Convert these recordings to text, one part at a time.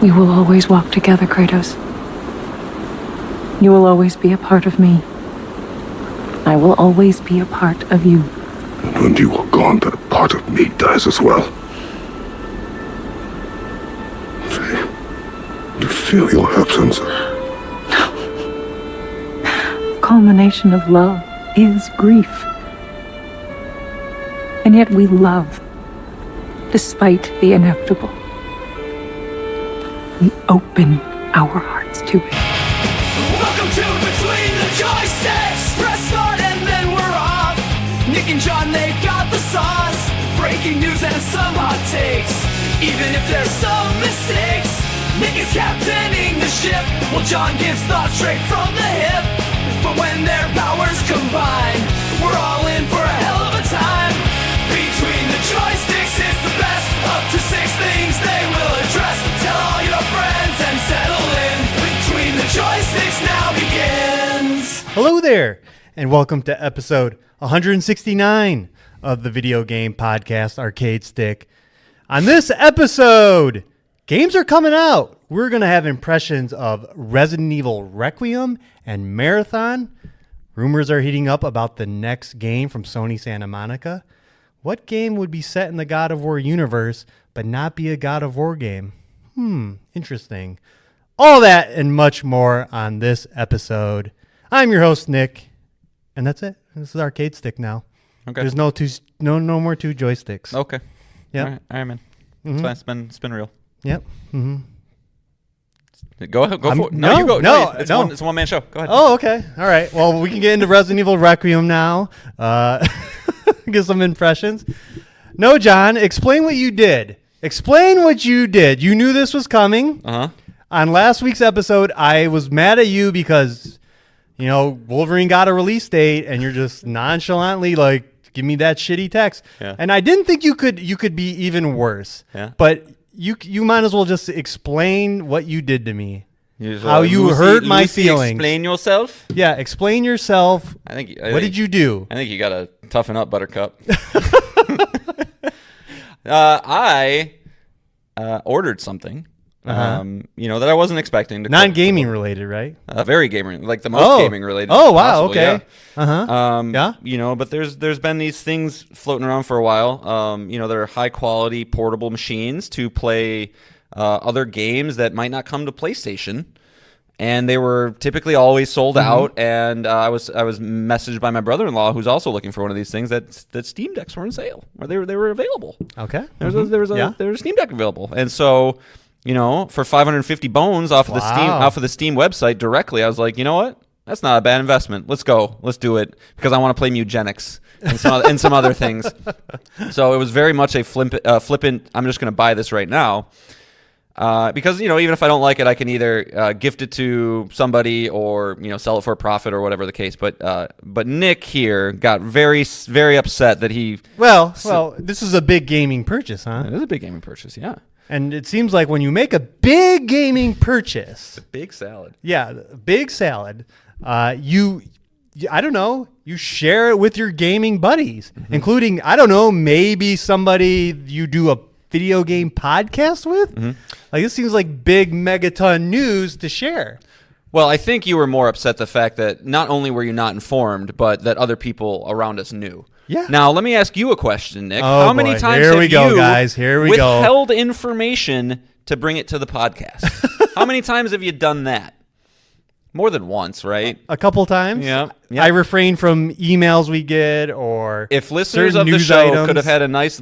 We will always walk together, Kratos. You will always be a part of me. I will always be a part of you. And when you are gone, that a part of me dies as well. Faye, you feel your absence. The culmination of love is grief. And yet we love, despite the inevitable. We open our hearts to it. Welcome to Between the Joysticks. Press start and then we're off. Nick and John, they've got the sauce. Breaking news and some hot takes. Even if there's some mistakes, Nick is captaining the ship, while John gives thoughts straight from the hip. But when their powers combine, we're all in for a hell of a time. Between the Joysticks is the best. Up to 6 things they will address. Tell all your friends and settle in. Between the Joysticks now begins. Hello there, and welcome to episode 169 of the video game podcast Arcade Stick. On this episode, games are coming out. We're going to have impressions of Resident Evil Requiem and Marathon. Rumors are heating up about the next game from Sony Santa Monica. What game would be set in the God of War universe, but not be a God of War game? Interesting. All that and much more on this episode. I'm your host, Nick, and that's it. This is Arcade Stick now. Okay. There's no more two joysticks. Okay. Yep. All right, man. It's fine. It's been real. Yep. Mm-hmm. Go ahead. Go for it. no, you go. no, it's no. It's a one-man show. Go ahead. Oh, okay. All right. Well, we can get into Resident Evil Requiem now. Get some impressions. No, John, explain what you did. Explain what you did. You knew this was coming. Uh-huh. On last week's episode, I was mad at you because, you know, Wolverine got a release date and you're just nonchalantly like, give me that shitty text. Yeah. And I didn't think you could be even worse. Yeah. But you might as well just explain what you did to me. How Lucy, you hurt my Lucy, feelings. Explain yourself. Yeah, explain yourself. What did you do? I think you got to toughen up, Buttercup. I ordered something. That I wasn't expecting. Non-gaming related, right? Very gaming, like the most gaming related. Oh, wow. possible, Okay. Yeah. Yeah. But there's been these things floating around for a while. They're high quality portable machines to play other games that might not come to PlayStation, and they were typically always sold out. And I was messaged by my brother-in-law, who's also looking for one of these things, that Steam Decks were on sale, or they were available. Okay. There was a Steam Deck available, and so. For 550 bones off of the Steam website directly, I was like, you know what? That's not a bad investment. Let's go. Let's do it, because I want to play Mugenics and some other things. So it was very much a flippant. I'm just going to buy this right now, because even if I don't like it, I can either gift it to somebody or sell it for a profit or whatever the case. But Nick here got very, very upset that he. Well, this is a big gaming purchase, huh? It is a big gaming purchase, yeah. And it seems like when you make a big gaming purchase, A big salad. yeah, a big salad, you share it with your gaming buddies, including, maybe somebody you do a video game podcast with. Like, this seems like big megaton news to share. Well, I think you were more upset the fact that not only were you not informed, but that other people around us knew. Yeah. Now, let me ask you a question, Nick. Oh, How many boy. times Here have we go, you guys. Here we go. withheld information to bring it to the podcast? How many times have you done that? More than once, right? A couple times. Yeah. I refrain from emails we get or If listeners certain of the news show items.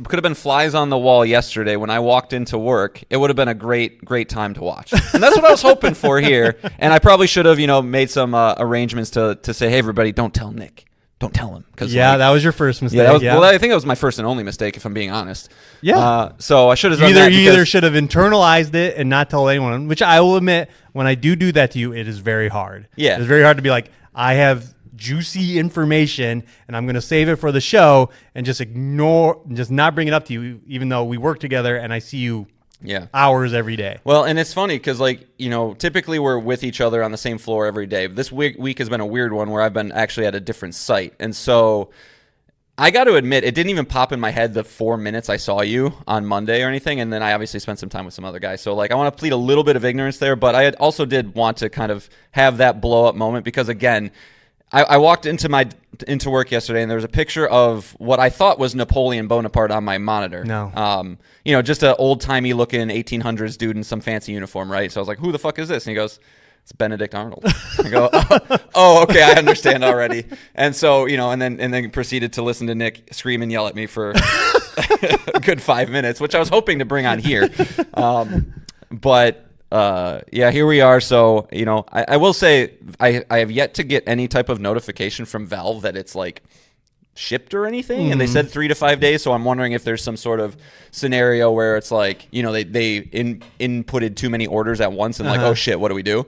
could have been flies on the wall yesterday when I walked into work, it would have been a great time to watch. And that's what I was hoping for here. And I probably should have, made some arrangements to say, hey, everybody, don't tell Nick. Don't tell him. that was your first mistake. Well, I think that was my first and only mistake, if I'm being honest. Yeah. So I should have done You that. either should have internalized it and not told anyone, which I will admit, when I do that to you, it is very hard. Yeah. It's very hard to be like, I have juicy information and I'm going to save it for the show and just not bring it up to you, even though we work together and I see you hours every day. Well, and it's funny because, typically we're with each other on the same floor every day. This week has been a weird one where I've been actually at a different site. And so I got to admit, it didn't even pop in my head the 4 minutes I saw you on Monday or anything, and then I obviously spent some time with some other guys. So, like, I want to plead a little bit of ignorance there, but I also did want to kind of have that blow-up moment because, again, I walked into work yesterday, and there was a picture of what I thought was Napoleon Bonaparte on my monitor. No. Just an old-timey looking 1800s dude in some fancy uniform, right? So I was like, who the fuck is this? And he goes, it's Benedict Arnold. I go, oh, okay, I understand already. And so, and then proceeded to listen to Nick scream and yell at me for a good 5 minutes, which I was hoping to bring on here. But here we are. So, I will say I have yet to get any type of notification from Valve that it's like shipped or anything. And they said 3 to 5 days. So I'm wondering if there's some sort of scenario where it's like, they inputted too many orders at once and like, oh shit, what do we do?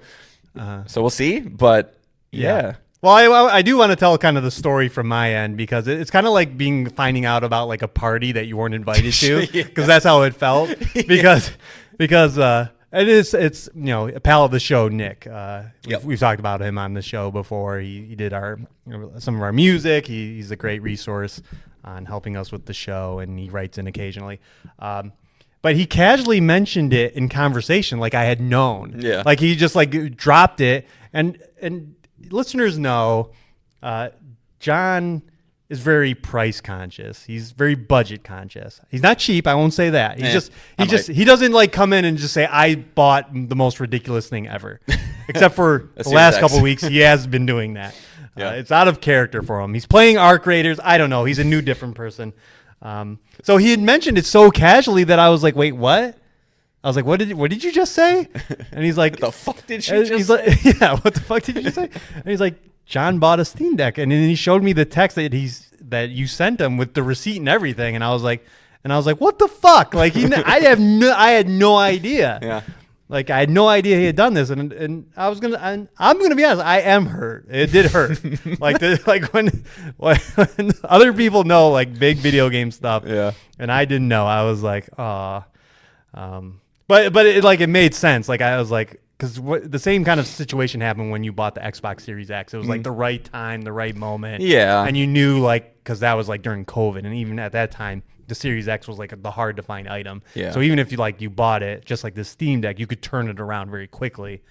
So we'll see. But yeah. Well, I do want to tell kind of the story from my end because it's kind of like finding out about like a party that you weren't invited to because that's how it felt because it's a pal of the show, Nick. We've talked about him on the show before. He did some of our music. He's a great resource on helping us with the show, and he writes in occasionally. But he casually mentioned it in conversation, like I had known. Yeah, like he just like dropped it, and listeners know, John is very price conscious. He's very budget conscious. He's not cheap. I won't say that. He doesn't like come in and just say I bought the most ridiculous thing ever. Except for the last couple of weeks, he has been doing that. It's out of character for him. He's playing Arc Raiders. I don't know. He's a new, different person. So he had mentioned it so casually that I was like, wait, what? I was like, what did you just say? And he's like, what the fuck did you just say? Like, yeah, what the fuck did you just say? And he's like, John bought a Steam Deck, and then he showed me the text that you sent him with the receipt and everything, and I was like, what the fuck? Like I had no idea. Yeah. Like I had no idea he had done this, and I'm gonna be honest, I am hurt. It did hurt. when other people know like big video game stuff, and I didn't know. I was like, but it made sense. Like I was like, because the same kind of situation happened when you bought the Xbox Series X. It was like the right time, the right moment. Yeah, and you knew like because that was like during COVID, and even at that time, the Series X was like the hard to find item. Yeah. So even if you bought it, just like the Steam Deck, you could turn it around very quickly.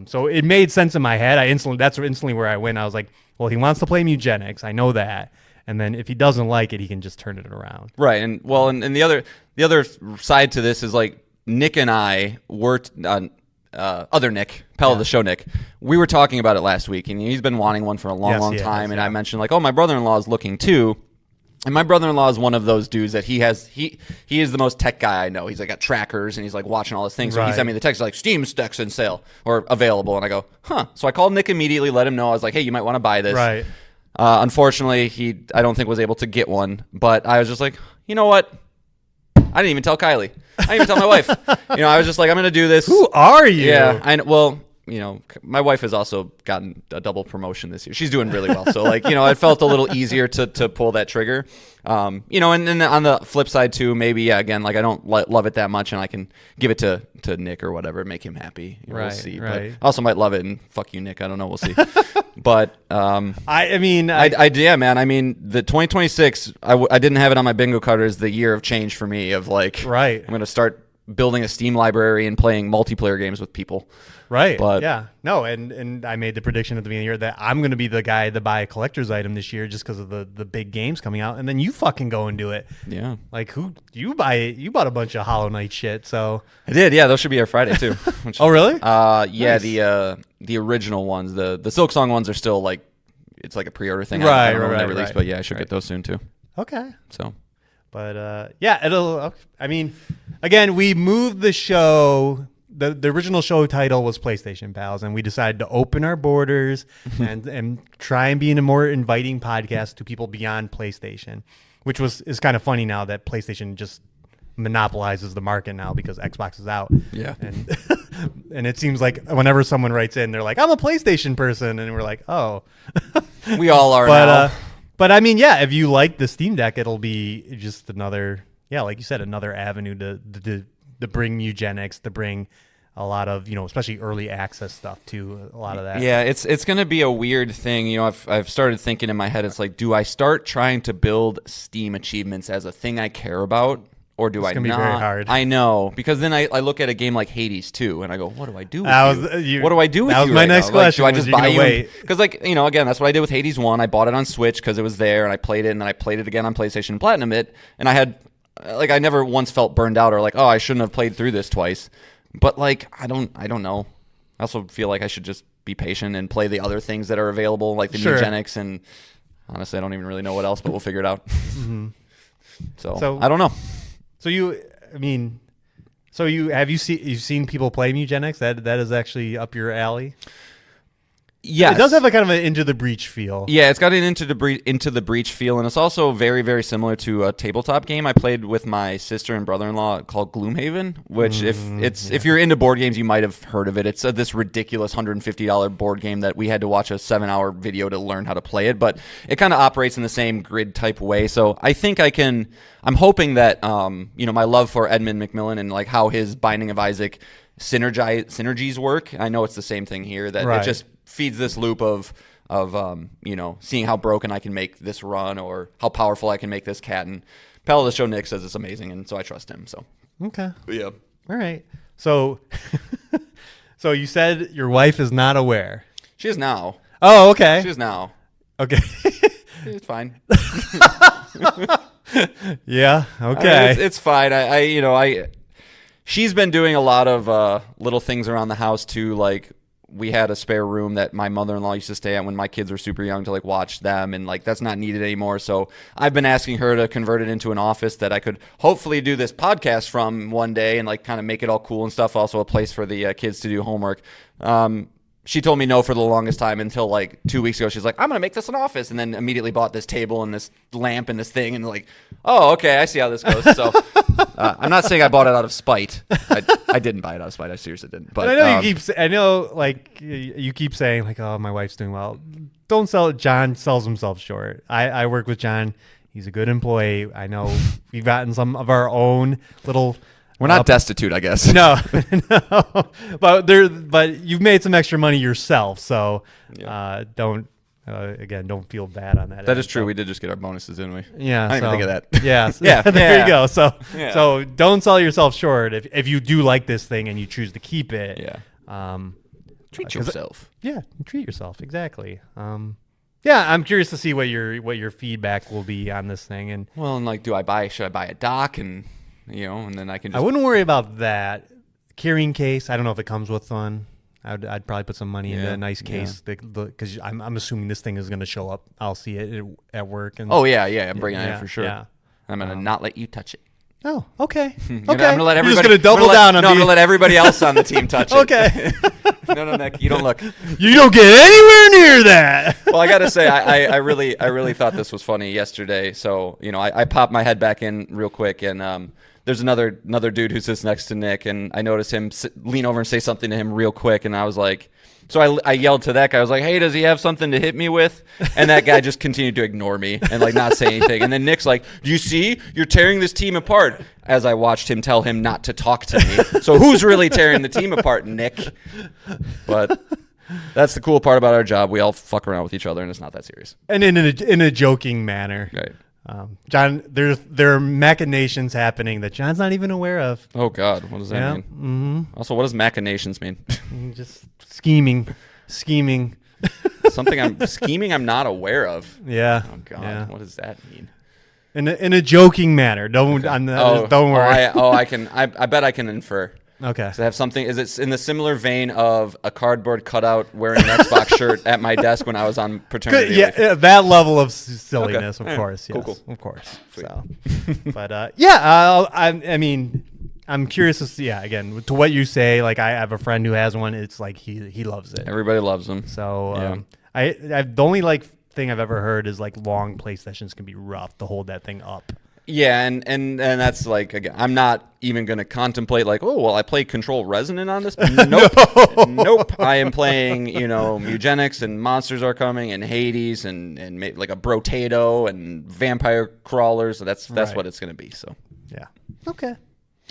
So it made sense in my head. That's instantly where I went. I was like, well, he wants to play Mugenics. I know that. And then if he doesn't like it, he can just turn it around. Right. And the other side to this is like Nick and I were other Nick, pal of the show Nick. We were talking about it last week, and he's been wanting one for a long time. And I mentioned like, oh, my brother-in-law is looking too. And my brother-in-law is one of those dudes that he is the most tech guy I know. He's like got trackers and he's like watching all this things. So he sent me the text like Steam Deck's in sale or available, and I go, huh. So I called Nick immediately, let him know. I was like, hey, you might want to buy this. Right. Unfortunately, I don't think was able to get one, but I was just like, you know what? I didn't even tell Kylie. I didn't even tell my wife. I was just like, I'm going to do this. Who are you? Yeah. Well, my wife has also gotten a double promotion this year. She's doing really well. So like, it felt a little easier to pull that trigger. And then on the flip side too, maybe, again, like I don't love it that much and I can give it to Nick or whatever, make him happy. We'll see. Right. But I also might love it and fuck you, Nick. I don't know. We'll see. But, I mean, man. I mean, the 2026, I didn't have it on my bingo card as the year of change for me of like, right. I'm going to start building a Steam library and playing multiplayer games with people. Right. But yeah. No, and I made the prediction at the beginning of the year that I'm going to be the guy to buy a collector's item this year just because of the big games coming out, and then you fucking go and do it. Yeah. Like you bought a bunch of Hollow Knight shit, so I did. Yeah, those should be here Friday too. Oh, really? Yeah. Nice. The original ones, the Silksong ones are still like it's like a pre-order thing. Right. I don't know when they release, but yeah, I should get those soon too. Okay. So. But yeah, I mean, again, we moved the show. The original show title was PlayStation Pals, and we decided to open our borders and try and be in a more inviting podcast to people beyond PlayStation, which is kind of funny now that PlayStation just monopolizes the market now because Xbox is out. Yeah. And it seems like whenever someone writes in, they're like, I'm a PlayStation person. And we're like, oh. We all are now. But I mean, yeah, if you like the Steam Deck, it'll be just another, like you said, another avenue to bring Eugenics, to bring a lot of, especially early access stuff too. A lot of that. Yeah, it's going to be a weird thing. I've started thinking in my head, it's like, do I start trying to build Steam achievements as a thing I care about? Or do I not? It's going to be very hard. I know, because then I look at a game like Hades 2, and I go, what do I do with you? What do I do with you? That was my next question. Like, do I just buy you? Because, Because, again, that's what I did with Hades 1. I bought it on Switch because it was there, and I played it, and then I played it again on PlayStation and Platinum it, and I had, I never once felt burned out or like, oh, I shouldn't have played through this twice. But, I don't know. I also feel like I should just be patient and play the other things that are available, like the Nugenics, and honestly, I don't even really know what else, but we'll figure it out. Mm-hmm. So, I don't know. So you've seen people play Mugenics? That is actually up your alley. Yes. It does have a kind of an Into the Breach feel. Yeah, it's got an Into the Breach feel, and it's also very, very similar to a tabletop game I played with my sister and brother-in-law called Gloomhaven, which if you're into board games, you might have heard of it. It's this ridiculous $150 board game that we had to watch a 7-hour video to learn how to play it, but it kind of operates in the same grid type way. So I think I'm hoping that my love for Edmund Macmillan and like how his Binding of Isaac synergies work. I know it's the same thing here, that it just feeds this loop of seeing how broken I can make this run or how powerful I can make this cat. And Pal of the Show Nick says it's amazing, and so I trust him. So okay, yeah, all right. So so you said your wife is not aware. She is now. Oh, okay. She is now. Okay, it's fine. Yeah. Okay. It's fine. She's been doing a lot of little things around the house too, like. We had a spare room that my mother-in-law used to stay at when my kids were super young to like watch them, and like that's not needed anymore. So I've been asking her to convert it into an office that I could hopefully do this podcast from one day and like kind of make it all cool and stuff. Also a place for the kids to do homework. She told me no for the longest time until like 2 weeks ago. She's like, I'm going to make this an office. And then immediately bought this table and this lamp and this thing. And like, oh, okay, I see how this goes. So I'm not saying I bought it out of spite. I didn't buy it out of spite. I seriously didn't. But I know like you keep saying like, oh, my wife's doing well. Don't sell it. John sells himself short. I work with John. He's a good employee. I know we've gotten some of our own little... We're not destitute, I guess. No, but you've made some extra money yourself, so don't feel bad on that. That is true. We did just get our bonuses, didn't we? Yeah, I didn't even think of that. Yeah, there you go. So don't sell yourself short if you do like this thing and you choose to keep it. Yeah. Treat yourself. Yeah, treat yourself exactly. Yeah, I'm curious to see what your feedback will be on this thing, and like, should I buy a dock and. And then I can just... I wouldn't worry about that. Carrying case, I don't know if it comes with one. I'd probably put some money into a nice case because I'm assuming this thing is going to show up. I'll see it at work. And I'm bringing it in for sure. Yeah. I'm going to not let you touch it. Oh, okay. Okay. I'm going to let everybody... You're just going to double down on I'm going to let everybody else on the team touch it. Okay. No, Nick, you don't look. You don't get anywhere near that. Well, I got to say, I really thought this was funny yesterday. So, I popped my head back in real quick, and there's another dude who sits next to Nick, and I noticed him lean over and say something to him real quick, and I was like, so I yelled to that guy. I was like, hey, does he have something to hit me with? And that guy just continued to ignore me and like not say anything. And then Nick's like, do you see? You're tearing this team apart. As I watched him tell him not to talk to me. So who's really tearing the team apart, Nick? But that's the cool part about our job. We all fuck around with each other, and it's not that serious. And in a joking manner. Right. John, there are machinations happening that John's not even aware of. Oh God, what does that mean? Mm-hmm. Also, what does machinations mean? Just scheming. Something I'm not aware of. Yeah. Oh God, yeah. What does that mean? In a joking manner. Don't worry. I bet I can infer. Okay. So I have something. Is it in the similar vein of a cardboard cutout wearing an Xbox shirt at my desk when I was on paternity leave? Yeah, that level of silliness, of course. Yes, cool. Of course. Sweet. So, but I mean, I'm curious to see. Yeah, again, to what you say. Like, I have a friend who has one. It's like he loves it. Everybody loves them. So, I the only thing I've ever heard is like long play sessions can be rough to hold that thing up. Yeah, and that's like, again, I'm not even going to contemplate like, oh, well, I play Control Resonant on this. Nope. Nope. I am playing, Mugenics, and Monsters Are Coming, and Hades, and like a Brotato, and Vampire Crawlers. So that's what it's going to be. So yeah. Okay.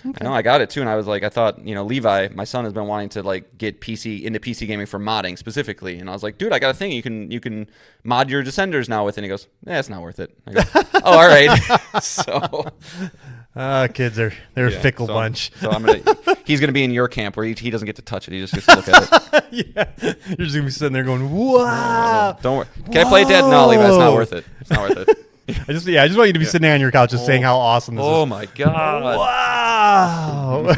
I know, I got it too, and I was like, I thought, Levi, my son, has been wanting to like get into PC gaming for modding specifically, and I was like, dude, I got a thing you can mod your Descenders now with it. And he goes, it's not worth it. I go, oh, all right. So kids they're a fickle bunch. So he's gonna be in your camp where he doesn't get to touch it. He just gets to look at it. Yeah, you're just gonna be sitting there going, wow. Don't worry. Can I play it, Dad? No, Levi, it's not worth it. It's not worth it. I just want you to be sitting there on your couch just saying how awesome this is. Oh my god! Wow!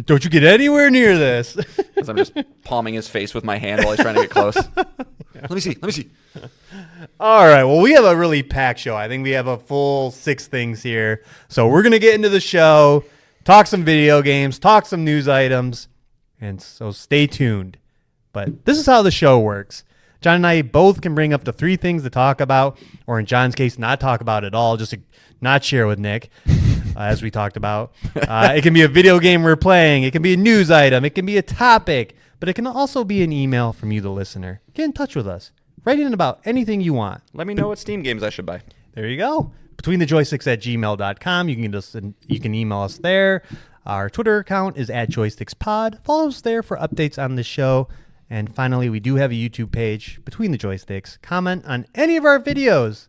Don't you get anywhere near this? As I'm just palming his face with my hand while he's trying to get close. Let me see. All right. Well, we have a really packed show. I think we have a full 6 things here. So we're gonna get into the show, talk some video games, talk some news items, and so stay tuned. But this is how the show works. John and I both can bring up to 3 things to talk about, or in John's case, not talk about at all, just to not share with Nick, as we talked about. It can be a video game we're playing. It can be a news item. It can be a topic. But it can also be an email from you, the listener. Get in touch with us. Write in about anything you want. Let me know what Steam games I should buy. There you go. BetweenTheJoysticks@gmail.com. You can email us there. Our Twitter account is @JoysticksPod. Follow us there for updates on the show. And finally, we do have a YouTube page, Between the Joysticks. Comment on any of our videos,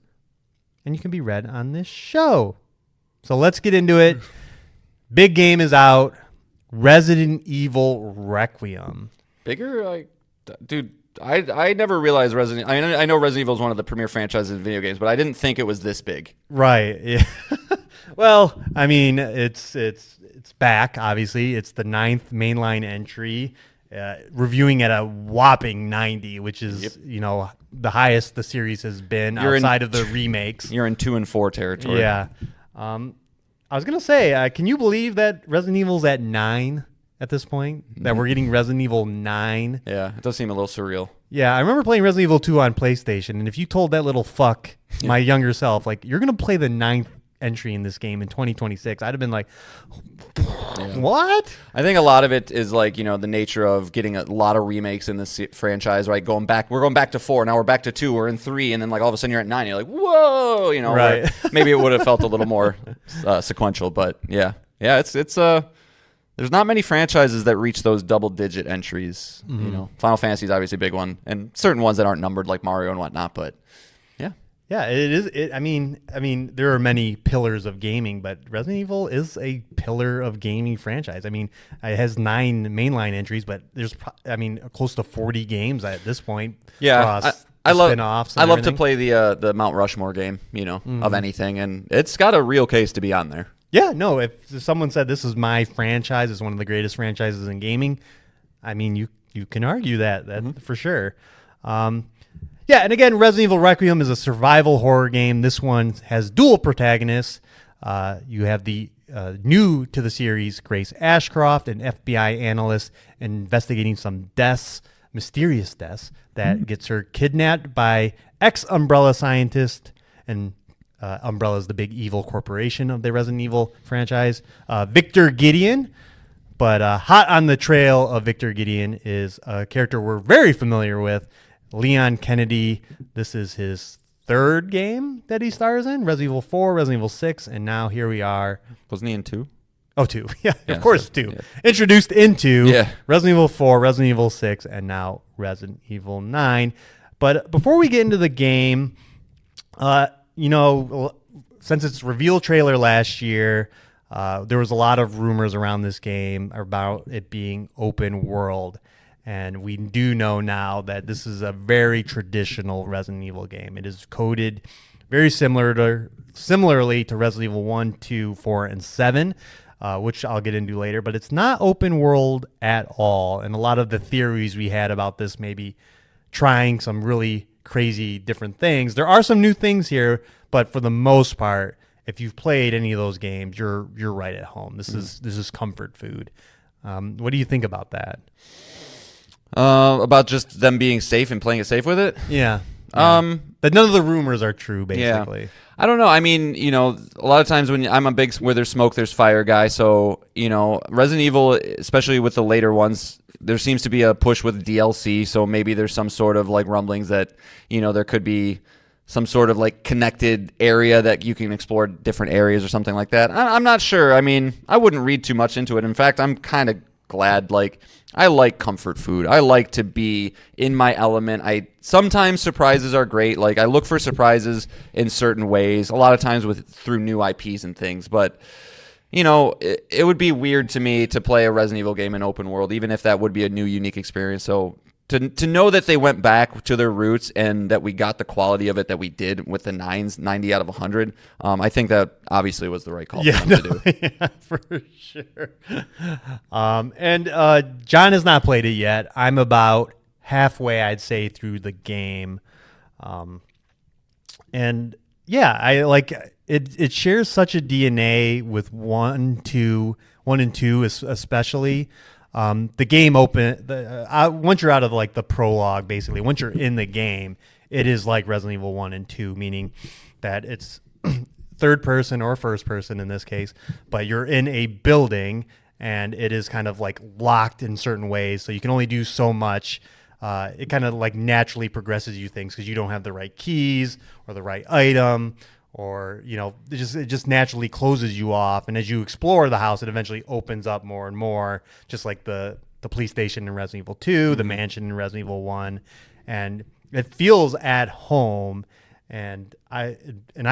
and you can be read on this show. So let's get into it. Big game is out. Resident Evil Requiem. Bigger? Dude, I never realized Resident... I know Resident Evil is one of the premier franchises in video games, but I didn't think it was this big. Right. Yeah. Well, I mean, it's back, obviously. It's the 9th mainline entry. Reviewing at a whopping 90, which is, the highest the series has been outside of the remakes. You're in 2 and 4 territory. Yeah. I was going to say, can you believe that Resident Evil's at 9 at this point? Mm-hmm. That we're getting Resident Evil 9? Yeah, it does seem a little surreal. Yeah, I remember playing Resident Evil 2 on PlayStation, and if you told that little fuck, my younger self, like, you're going to play the 9th entry in this game in 2026, I'd have been like, what? I think a lot of it is like, the nature of getting a lot of remakes in this franchise, right? We're going back to 4, now we're back to 2, we're in 3, and then like all of a sudden you're at 9, you're like, whoa, right. Maybe it would have felt a little more sequential, but yeah, it's there's not many franchises that reach those double-digit entries. Mm-hmm. Final Fantasy is obviously a big one, and certain ones that aren't numbered like Mario and whatnot, but yeah, it is. I mean, there are many pillars of gaming, but Resident Evil is a pillar of gaming franchise. I mean, it has 9 mainline entries, but there's, close to 40 games at this point. Yeah, I love to play the Mount Rushmore game, of anything, and it's got a real case to be on there. Yeah, no, if someone said this is my franchise, it's one of the greatest franchises in gaming, I mean, you can argue that for sure. Yeah, and again, Resident Evil Requiem is a survival horror game. This one has dual protagonists. You have the new to the series, Grace Ashcroft, an FBI analyst investigating some mysterious deaths, that gets her kidnapped by ex-Umbrella scientist, and Umbrella is the big evil corporation of the Resident Evil franchise, Victor Gideon. But hot on the trail of Victor Gideon is a character we're very familiar with, Leon Kennedy. This is his 3rd game that he stars in. Resident Evil 4, Resident Evil 6, and now here we are. Wasn't he in 2? Oh, 2. Yeah, of course, 2. Yeah. Introduced into Resident Evil 4, Resident Evil 6, and now Resident Evil 9. But before we get into the game, since its reveal trailer last year, there was a lot of rumors around this game about it being open world. And we do know now that this is a very traditional Resident Evil game. It is coded very similarly to Resident Evil 1, 2, 4, and 7, which I'll get into later. But it's not open world at all. And a lot of the theories we had about this maybe trying some really crazy different things. There are some new things here, but for the most part, if you've played any of those games, you're right at home. This is comfort food. What do you think about that? About just them being safe and playing it safe with it? Yeah. That none of the rumors are true, basically. Yeah. I don't know. I mean, a lot of times when I'm a big where there's smoke, there's fire guy. So, Resident Evil, especially with the later ones, there seems to be a push with DLC. So maybe there's some sort of like rumblings that, there could be some sort of like connected area that you can explore different areas or something like that. I'm not sure. I mean, I wouldn't read too much into it. In fact, I'm kind of glad. Like, I like comfort food. I like to be in my element. Sometimes surprises are great. Like, I look for surprises in certain ways, a lot of times through new IPs and things. But, you know, it would be weird to me to play a Resident Evil game in open world, even if that would be a new, unique experience. So to know that they went back to their roots and that we got the quality of it that we did with the 90 out of 100, I think that obviously was the right call for them to do. Yeah, for sure. And John has not played it yet. I'm about halfway, I'd say, through the game. And yeah, I like it. It shares such a DNA with 1 and 2 especially. The game once you're out of like the prologue, basically, once you're in the game, it is like Resident Evil 1 and 2, meaning that it's third person or first person in this case, but you're in a building and it is kind of like locked in certain ways. So you can only do so much. It kind of like naturally progresses you things because you don't have the right keys or the right item, or, you know, it just naturally closes you off. And as you explore the house, it eventually opens up more and more, just like the police station in Resident Evil 2, the mansion in Resident Evil 1. And it feels at home. And I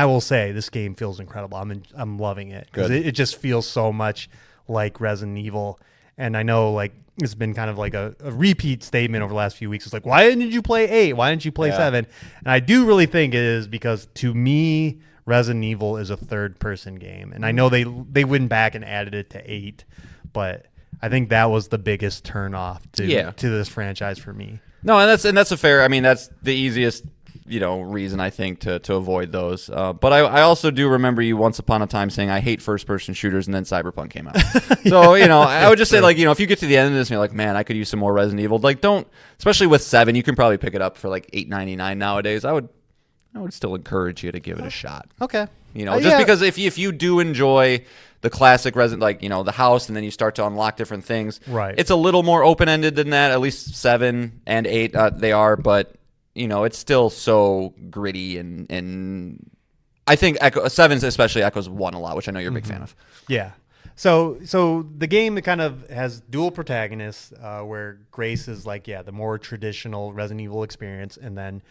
will say this game feels incredible. I'm loving it because it just feels so much like Resident Evil. And I know, like, it's been kind of like a repeat statement over the last few weeks. It's like, why didn't you play 8? Why didn't you play 7? And I do really think it is because, to me, Resident Evil is a third-person game. And I know they went back and added it to 8, but I think that was the biggest turnoff to this franchise for me. No, and that's a fair. I mean, that's the easiest, you know, reason I think to avoid those. But I also do remember you once upon a time saying I hate first-person shooters, and then Cyberpunk came out. So, you know, I would just say, like, you know, if you get to the end of this and you're like, man, I could use some more Resident Evil, like, don't, especially with 7, you can probably pick it up for like $8.99 nowadays. I would still encourage you to give it a shot. Okay. You know, just because if you do enjoy the classic Resident, like, you know, the house, and then you start to unlock different things. Right. It's a little more open-ended than that. At least 7 and 8 they are, but, you know, it's still so gritty, and I think 7 especially echoes 1 a lot, which I know you're a big fan of. Yeah. So the game, it kind of has dual protagonists, where Grace is like, the more traditional Resident Evil experience, and then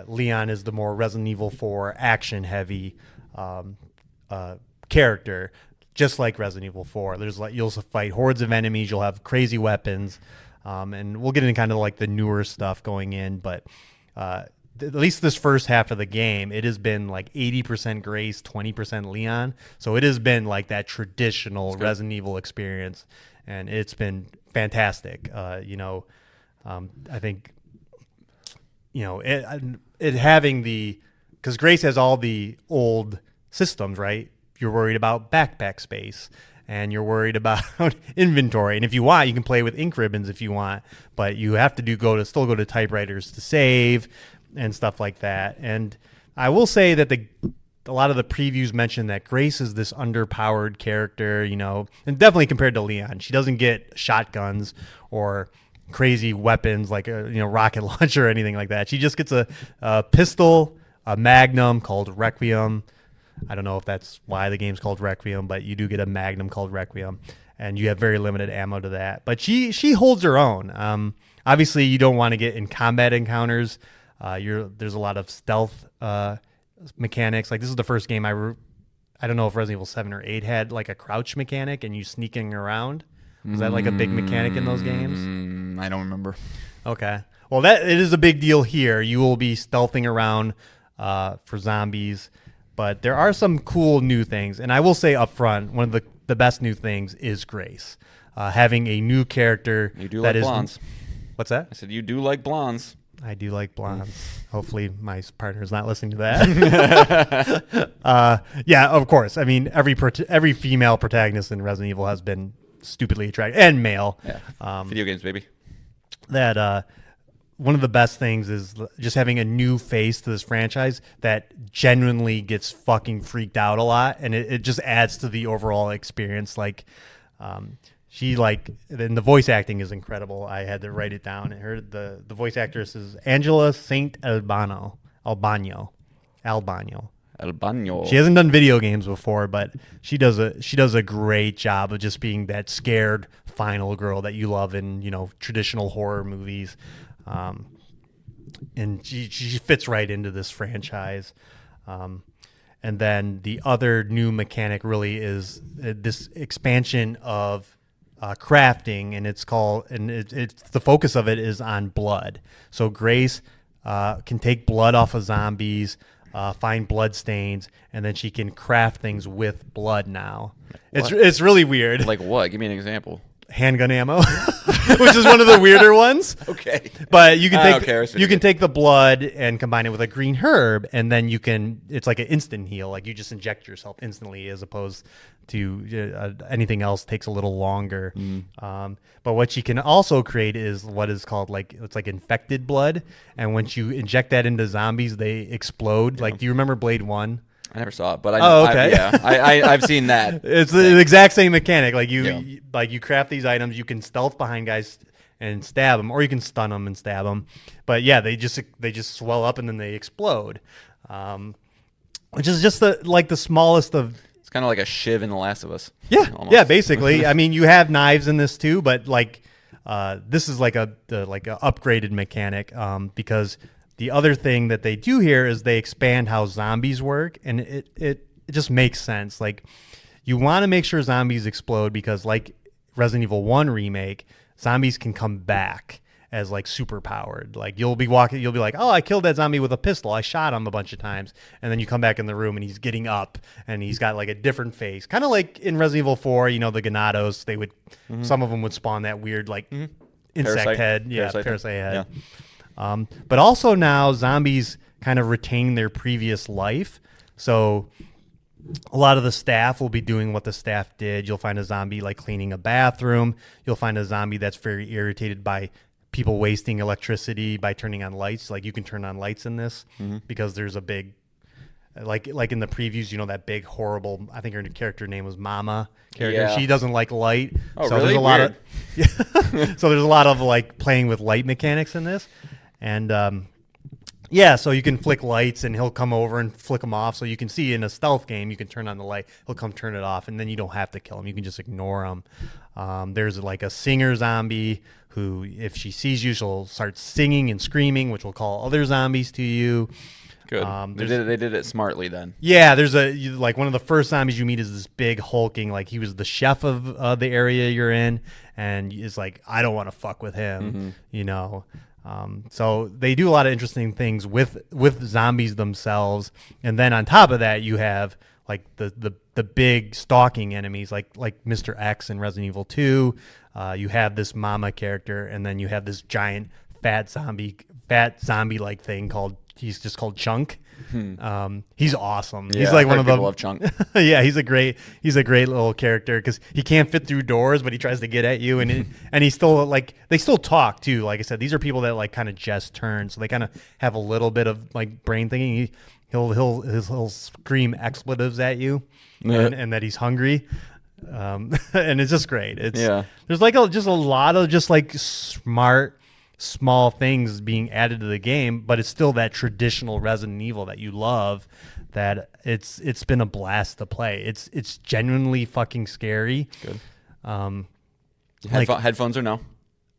Leon is the more Resident Evil 4 action-heavy character, just like Resident Evil 4. There's like, you'll fight hordes of enemies, you'll have crazy weapons, and we'll get into kind of like the newer stuff going in, but at least this first half of the game, it has been like 80% Grace, 20% Leon. So it has been like that traditional Resident Evil experience, and it's been fantastic. You know, I think, you know, it having because Grace has all the old systems, right? You're worried about backpack space, and you're worried about inventory. And if you want, you can play with ink ribbons if you want, but you have to still go to typewriters to save and stuff like that. And I will say that a lot of the previews mention that Grace is this underpowered character, you know, and definitely compared to Leon. She doesn't get shotguns or crazy weapons like a rocket launcher or anything like that. She just gets a pistol, a magnum called Requiem. I don't know if that's why the game's called Requiem, but you do get a magnum called Requiem, and you have very limited ammo to that. But she holds her own. Obviously, you don't want to get in combat encounters. There's a lot of stealth mechanics. Like, this is the first game I don't know if Resident Evil 7 or 8 had like a crouch mechanic and you sneaking around. Was that like a big mechanic in those games? I don't remember. Okay. Well, it is a big deal here. You will be stealthing around for zombies, but there are some cool new things. And I will say up front, one of the best new things is Grace. Having a new character. You do like blondes. What's that? I said you do like blondes. I do like blondes. Hopefully my partner's not listening to that. Yeah, of course. I mean, every female protagonist in Resident Evil has been stupidly attractive, and male. Yeah. Video games, baby. That one of the best things is just having a new face to this franchise that genuinely gets fucking freaked out a lot, and it just adds to the overall experience. Like, and the voice acting is incredible. I had to write it down. The voice actress is Angela St. Albano. Albano. Albano. She hasn't done video games before, but she does a great job of just being that scared final girl that you love in, you know, traditional horror movies. And she fits right into this franchise. And then the other new mechanic really is this expansion of crafting, and it's the focus of it is on blood. So Grace can take blood off of zombies, find blood stains, and then she can craft things with blood now. It's really weird. Like what? Give me an example. Handgun ammo, which is one of the weirder ones. Okay. But you can take take the blood and combine it with a green herb, and then it's like an instant heal. Like you just inject yourself instantly, as opposed to anything else takes a little longer. But what you can also create is what is called it's like infected blood, and once you inject that into zombies, they explode. Yeah. Like, do you remember Blade 1? I never saw it, but I know. Okay. I've seen that. It's the exact same mechanic. Like you craft these items, you can stealth behind guys and stab them, or you can stun them and stab them. But yeah, they just swell up and then they explode, which is just the smallest of. It's kind of like a shiv in The Last of Us. Yeah, almost. Yeah, basically. I mean, you have knives in this too, but this is like a upgraded mechanic because. The other thing that they do here is they expand how zombies work, and it just makes sense. Like, you want to make sure zombies explode because, like Resident Evil 1 remake, zombies can come back as like super powered. Like you'll be like, oh, I killed that zombie with a pistol. I shot him a bunch of times, and then you come back in the room and he's getting up and he's got like a different face, kind of like in Resident Evil 4. You know, the Ganados. They would some of them would spawn that weird insect head, parasite head. Yeah. But also now zombies kind of retain their previous life. So a lot of the staff will be doing what the staff did. You'll find a zombie like cleaning a bathroom. You'll find a zombie that's very irritated by people wasting electricity by turning on lights. Like you can turn on lights in this because there's a big, like in the previews, you know, that big horrible, I think her character name was Mama character. Yeah. She doesn't like light. Oh, so really? There's a lot of, so there's a lot of like playing with light mechanics in this. And so you can flick lights and he'll come over and flick them off. So you can see in a stealth game, you can turn on the light, he'll come turn it off, and then you don't have to kill him. You can just ignore him. There's like a singer zombie who, if she sees you, she'll start singing and screaming, which will call other zombies to you. Good. They did it smartly then. Yeah, there's one of the first zombies you meet is this big hulking, like he was the chef of the area you're in, and it's like, I don't want to fuck with him, you know. So they do a lot of interesting things with zombies themselves, and then on top of that, you have like the big stalking enemies, like Mr. X in Resident Evil 2. You have this Mama character, and then you have this giant fat zombie like thing he's just called Chunk. He's awesome. Yeah, he's like one of the love Chunk. Yeah, he's a great little character because he can't fit through doors, but he tries to get at you, and and he's still like, they still talk too. Like I said, these are people that like kind of just turn, so they kind of have a little bit of like brain thinking. He'll scream expletives at you, and that he's hungry. And it's just great. There's like just a lot of just like smart, small things being added to the game, but it's still that traditional Resident Evil that you love. That it's been a blast to play. It's genuinely fucking scary. Good. Like, headphones or no?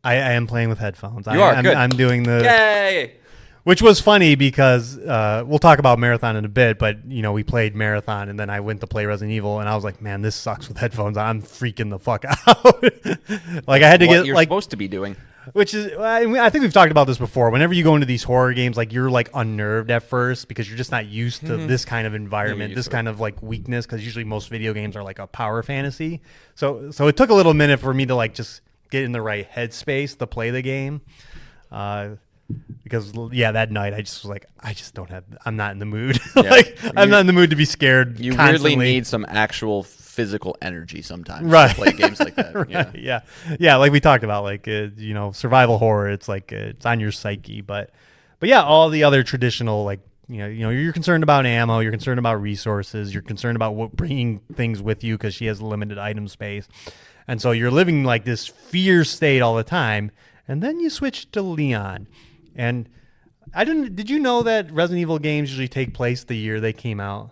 I am playing with headphones. Good. I'm doing the Yay! Which was funny because we'll talk about Marathon in a bit, but you know, we played Marathon and then I went to play Resident Evil and I was like, man, this sucks with headphones. I'm freaking the fuck out. Like I had to what get you're like supposed to be doing. Which is, I think we've talked about this before. Whenever you go into these horror games, like you're like unnerved at first because you're just not used to this kind of environment, this kind of like weakness. Because usually most video games are like a power fantasy. So it took a little minute for me to like just get in the right headspace to play the game. Because that night I just was like, I'm not in the mood. I'm not in the mood to be scared. You constantly. weirdly need some actual physical energy sometimes to play games like that. Right. Yeah. Like we talked about, like survival horror. It's like it's on your psyche, but yeah, all the other traditional like you're concerned about ammo, you're concerned about resources, you're concerned about bringing things with you because she has limited item space, and so you're living like this fear state all the time. And then you switch to Leon. And I didn't. Did you know that Resident Evil games usually take place the year they came out?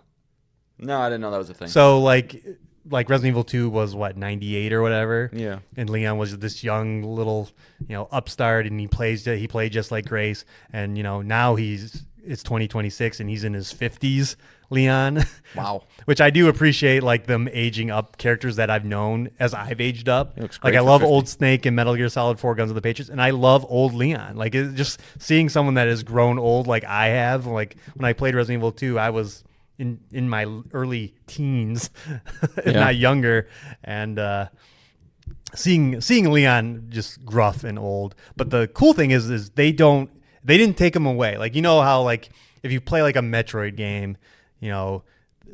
No, I didn't know that was a thing. So like Resident Evil 2 was what, 98 or whatever. Yeah. And Leon was this young little, upstart, and he played just like Grace. And now it's 2026 and he's in his 50s, Leon. Wow. Which I do appreciate, like them aging up characters that I've known as I've aged up. He looks great Like I for love 50. old Snake and Metal Gear Solid 4 Guns of the Patriots, and I love old Leon. Like it's just seeing someone that has grown old like I have. Like when I played Resident Evil 2, I was in my early teens, if not younger, and seeing Leon just gruff and old. But the cool thing is they didn't take him away. Like how like if you play like a Metroid game,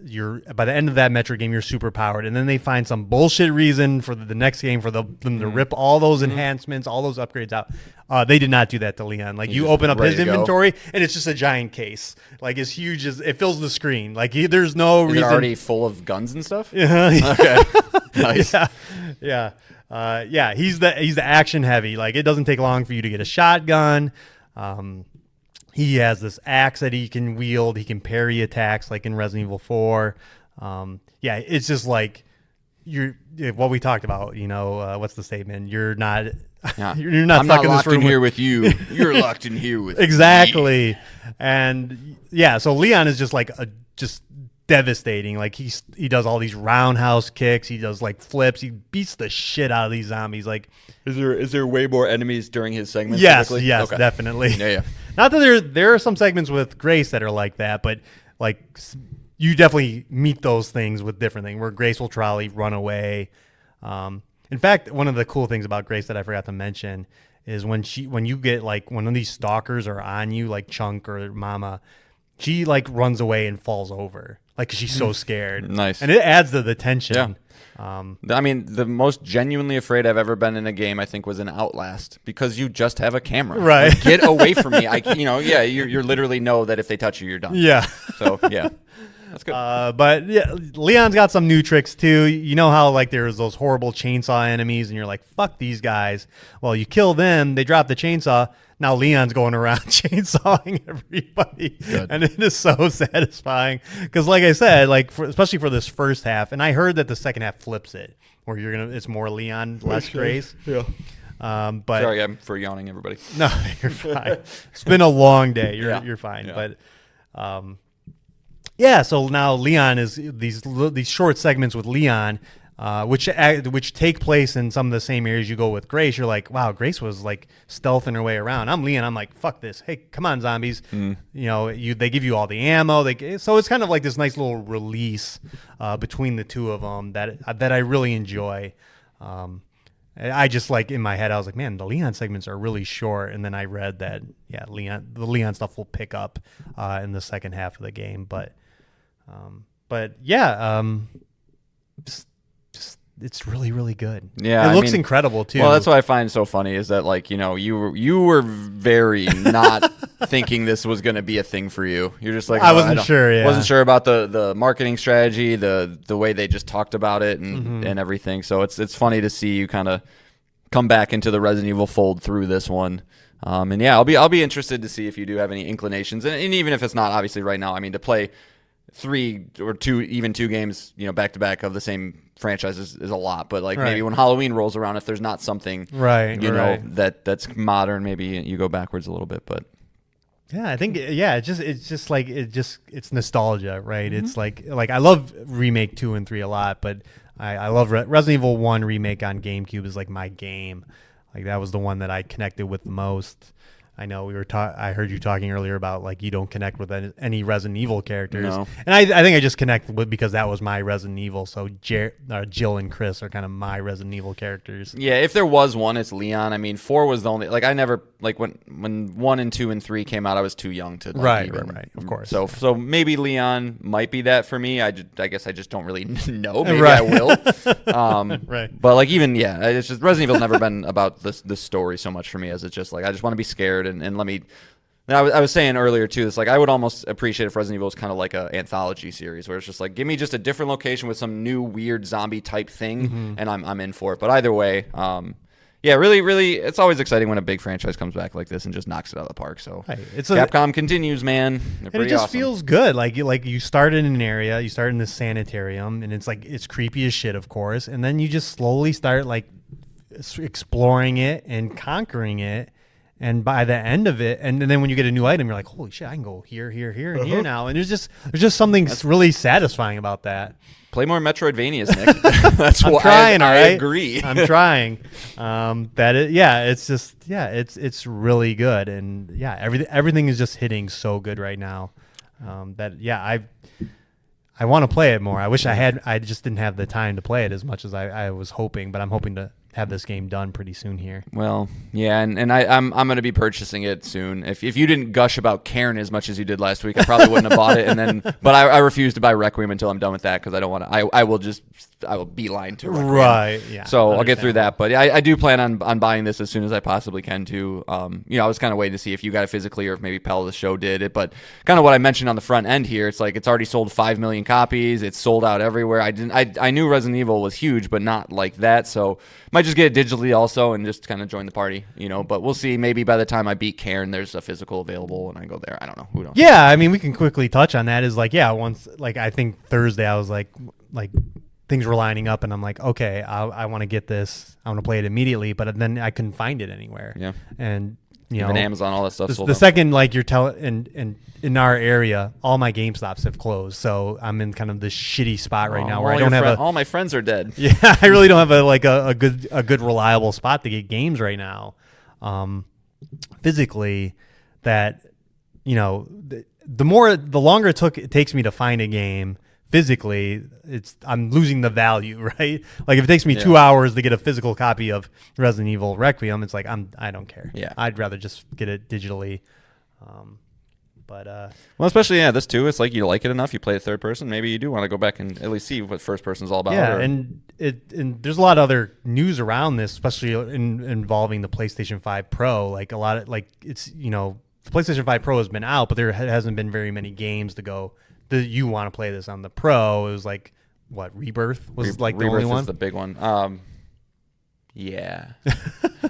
you're by the end of that Metroid game you're super powered, and then they find some bullshit reason for the next game for them to rip all those enhancements, all those upgrades out. They did not do that to Leon. Like you open up his inventory and it's just a giant case, like as huge as it fills the screen. Like there's no reason. Is it already full of guns and stuff? Yeah. Okay. Nice. Yeah. He's the action heavy. Like it doesn't take long for you to get a shotgun. He has this axe that he can wield. He can parry attacks like in Resident Evil 4. It's just like what we talked about. What's the statement? You're not. Yeah. You're not I'm stuck not in locked this room in here with you. You're locked in here with me. Exactly. And so Leon is just like just devastating. Like he does all these roundhouse kicks. He does like flips. He beats the shit out of these zombies. Like, is there way more enemies during his segments? Yes, typically? yes, Okay. definitely. Yeah. Not that there are some segments with Grace that are like that, but like you definitely meet those things with different things where Grace will trolley run away. In fact, one of the cool things about Grace that I forgot to mention is when you get like one of these stalkers are on you, like Chunk or Mama, she like runs away and falls over, like 'cause she's so scared. Nice. And it adds to the tension. Yeah. I mean, the most genuinely afraid I've ever been in a game, I think, was in Outlast, because you just have a camera. Right. Like, get away from me. You're literally know that if they touch you, you're done. Yeah. So, yeah. That's good. But yeah, Leon's got some new tricks too. You know how like there's those horrible chainsaw enemies and you're like, fuck these guys. Well, you kill them, they drop the chainsaw. Now Leon's going around chainsawing everybody. Good. And it is so satisfying. Because like I said, like especially for this first half, and I heard that the second half flips it, where it's more Leon, less Grace. Yeah. But Sorry, I'm for yawning, everybody. no, you're fine. It's been a long day. You're fine. Yeah. But so now Leon is these short segments with Leon, which take place in some of the same areas you go with Grace. You're like, wow, Grace was like stealthing her way around. I'm Leon. I'm like, fuck this. Hey, come on, zombies. They give you all the ammo. So it's kind of like this nice little release between the two of them that I really enjoy. I just like in my head, I was like, man, the Leon segments are really short. And then I read that, the Leon stuff will pick up in the second half of the game. But it's really, really good. Yeah, it looks incredible too. Well, that's what I find so funny is that like you were very not thinking this was going to be a thing for you. You're just like I wasn't sure. Yeah, wasn't sure about the marketing strategy, the way they just talked about it and everything. So it's funny to see you kind of come back into the Resident Evil fold through this one. And yeah, I'll be interested to see if you do have any inclinations, and even if it's not obviously right now. I mean, to play 3 or 2 games, back to back of the same franchise is a lot. But like maybe when Halloween rolls around, if there's not something that's modern, maybe you go backwards a little bit. But yeah, I think it's nostalgia, right? It's like I love remake 2 and 3 a lot, but I love Resident Evil 1 remake on GameCube is like my game. Like that was the one that I connected with the most. I know I heard you talking earlier about like you don't connect with any Resident Evil characters, no. And I think I just connect with because that was my Resident Evil. So Jill and Chris are kind of my Resident Evil characters. Yeah, if there was one, it's Leon. I mean, 4 was the only I never when 1 and 2 and 3 came out, I was too young to right. Of course. So maybe Leon might be that for me. I guess I just don't really know. Maybe I will. Right. But like it's just Resident Evil's never been about this story so much for me as it's just like I just want to be scared. And let me. I was saying earlier too. It's like I would almost appreciate if Resident Evil was kind of like an anthology series where it's just like give me just a different location with some new weird zombie type thing, and I'm in for it. But either way, yeah, really, really, it's always exciting when a big franchise comes back like this and just knocks it out of the park. So Capcom continues, man. And it just feels good. Like you start in an area, you start in this sanitarium, and it's creepy as shit, of course, and then you just slowly start like exploring it and conquering it. And by the end of it, and then when you get a new item, you're like, holy shit, I can go here, here, here, and here now. And there's just something really satisfying about that. Play more Metroidvanias, Nick. That's I'm why trying, I right? agree. I'm trying. It's really good, and everything is just hitting so good right now. I want to play it more. I wish I just didn't have the time to play it as much as I was hoping, but I'm hoping to have this game done pretty soon here. Well, yeah, and I'm going to be purchasing it soon. If you didn't gush about Cairn as much as you did last week, I probably wouldn't have bought it. But I refuse to buy Requiem until I'm done with that because I don't want to. I will beeline to Requiem. Right. Yeah. So I'll get through that. But I do plan on buying this as soon as I possibly can too. I was kind of waiting to see if you got it physically or if maybe Pell the show did it. But kind of what I mentioned on the front end here, it's like it's already sold 5 million copies. It's sold out everywhere. I knew Resident Evil was huge, but not like that. So might just get it digitally also and just kind of join the party, But we'll see. Maybe by the time I beat Cairn, there's a physical available and I go there. I don't know. Who knows? Yeah, I mean, we can quickly touch on that. Once I think Thursday, I was like things were lining up, and I'm like, okay, I want to get this. I want to play it immediately, but then I couldn't find it anywhere. Yeah, and even Amazon, all that stuff. The second you're telling, and in our area, all my GameStops have closed, so I'm in kind of this shitty spot right now where I don't have all my friends are dead. Yeah, I really don't have a good reliable spot to get games right now, physically. That the longer it takes me to find a game physically, I'm losing the value, right? Like if it takes me 2 hours to get a physical copy of Resident Evil Requiem, it's like I don't care. Yeah, I'd rather just get it digitally. Well, especially this too. It's like you like it enough, you play it third person. Maybe you do want to go back and at least see what first person is all about. Yeah, and there's a lot of other news around this, especially involving the PlayStation 5 Pro. Like a lot of it's the PlayStation 5 Pro has been out, but there hasn't been very many games to go. You want to play this on the Pro? It was like what Rebirth was the only one. Is the big one. Yeah,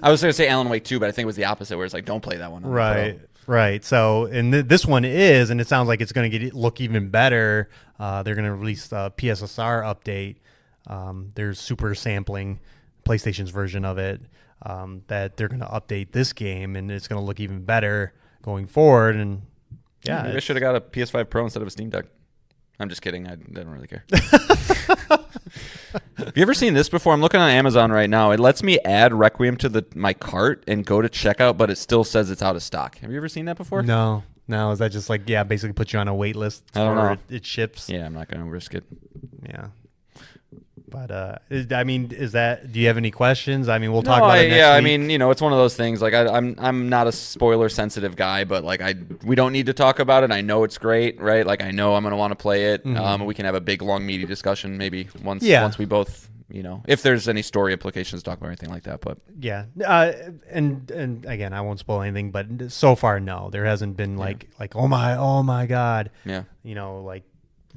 I was going to say Alan Wake 2, but I think it was the opposite, where it's like don't play that one. On right, right. So and this one is, and it sounds like it's going to look even better. They're going to release a PSSR update. There's super sampling PlayStation's version of it that they're going to update this game, and it's going to look even better going forward. And yeah, maybe I should have got a PS5 Pro instead of a Steam Deck. I'm just kidding. I don't really care. Have you ever seen this before? I'm looking on Amazon right now. It lets me add Requiem to my cart and go to checkout, but it still says it's out of stock. Have you ever seen that before? No. Is that just basically put you on a wait list? I don't know. It ships? Yeah, I'm not going to risk it. Yeah. But I mean, do you have any questions? I mean, we'll talk about it next week. I mean, it's one of those things. Like I'm not a spoiler sensitive guy, but we don't need to talk about it. I know it's great, right? Like I know I'm gonna want to play it. Mm-hmm. We can have a big long meaty discussion maybe once we both, if there's any story implications to talk about or anything like that. But yeah, and again, I won't spoil anything, but so far, no, there hasn't been like oh my god, yeah,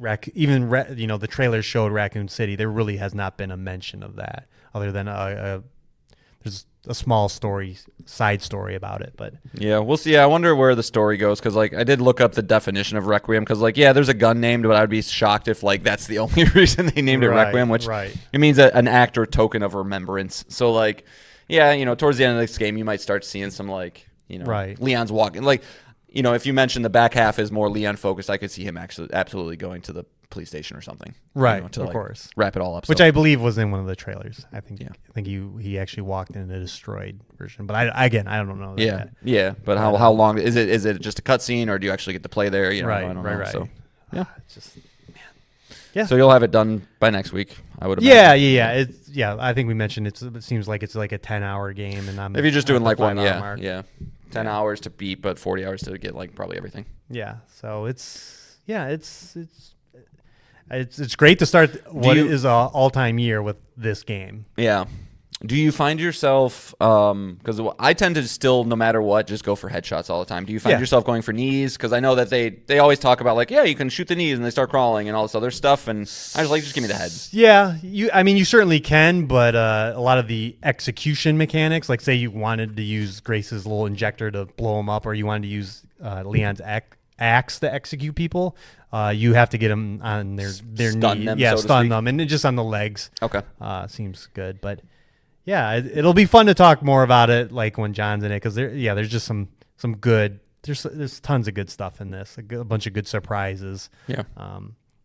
the trailer showed Raccoon City. There really has not been a mention of that, other than there's a small side story about it. But yeah, we'll see. I wonder where the story goes, because I did look up the definition of Requiem, because there's a gun named, but I'd be shocked if that's the only reason they named it Requiem, which it means an act or token of remembrance. So towards the end of this game, you might start seeing some Leon's walking if you mention the back half is more Leon focused, I could see him actually absolutely going to the police station or something. Right, of course. Wrap it all up. Which I believe was in one of the trailers. I think he actually walked in a destroyed version. But I don't know. Yeah. But how long is it? Is it just a cutscene, or do you actually get to play there? Right. I don't know. So, yeah. It's just, man. Yeah. So you'll have it done by next week, I would imagine. Yeah. I think we mentioned it seems like it's like a 10-hour game, and if you're just doing one, mark. 10 hours to beat, but 40 hours to get probably everything. Yeah. So it's great to start what is an all-time year with this game. Yeah. Do you find yourself, because I tend to still, no matter what, just go for headshots all the time. Do you find yourself going for knees? Because I know that they always talk about, like, yeah, you can shoot the knees and they start crawling and all this other stuff. And I was like, just give me the head. Yeah, you certainly can, but a lot of the execution mechanics, like say you wanted to use Grace's little injector to blow them up, or you wanted to use Leon's axe to execute people, you have to get them on their Stun knee. them, Yeah, so to stun speak. them, and just on the legs. Okay. Seems good, but yeah, it'll be fun to talk more about it, like when John's in it, because there's just some good. There's tons of good stuff in this. A bunch of good surprises. Yeah.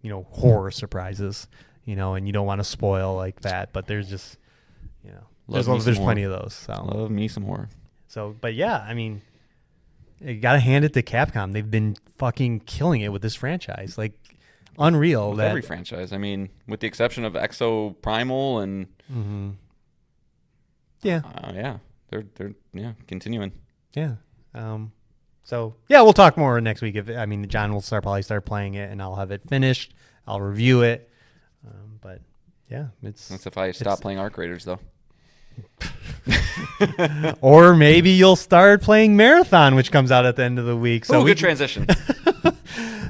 Horror surprises. And you don't want to spoil like that, but there's just, there's plenty of those. So Love me some horror. So, but yeah, I mean, you got to hand it to Capcom. They've been fucking killing it with this franchise. Like, unreal. With every franchise. I mean, with the exception of Exo Primal and yeah, they're continuing. yeah. So yeah, we'll talk more next week. John will probably start playing it, and I'll have it finished. I'll review it. But yeah, That's if I stop playing Arc Raiders, though. Or maybe you'll start playing Marathon, which comes out at the end of the week. So good transition.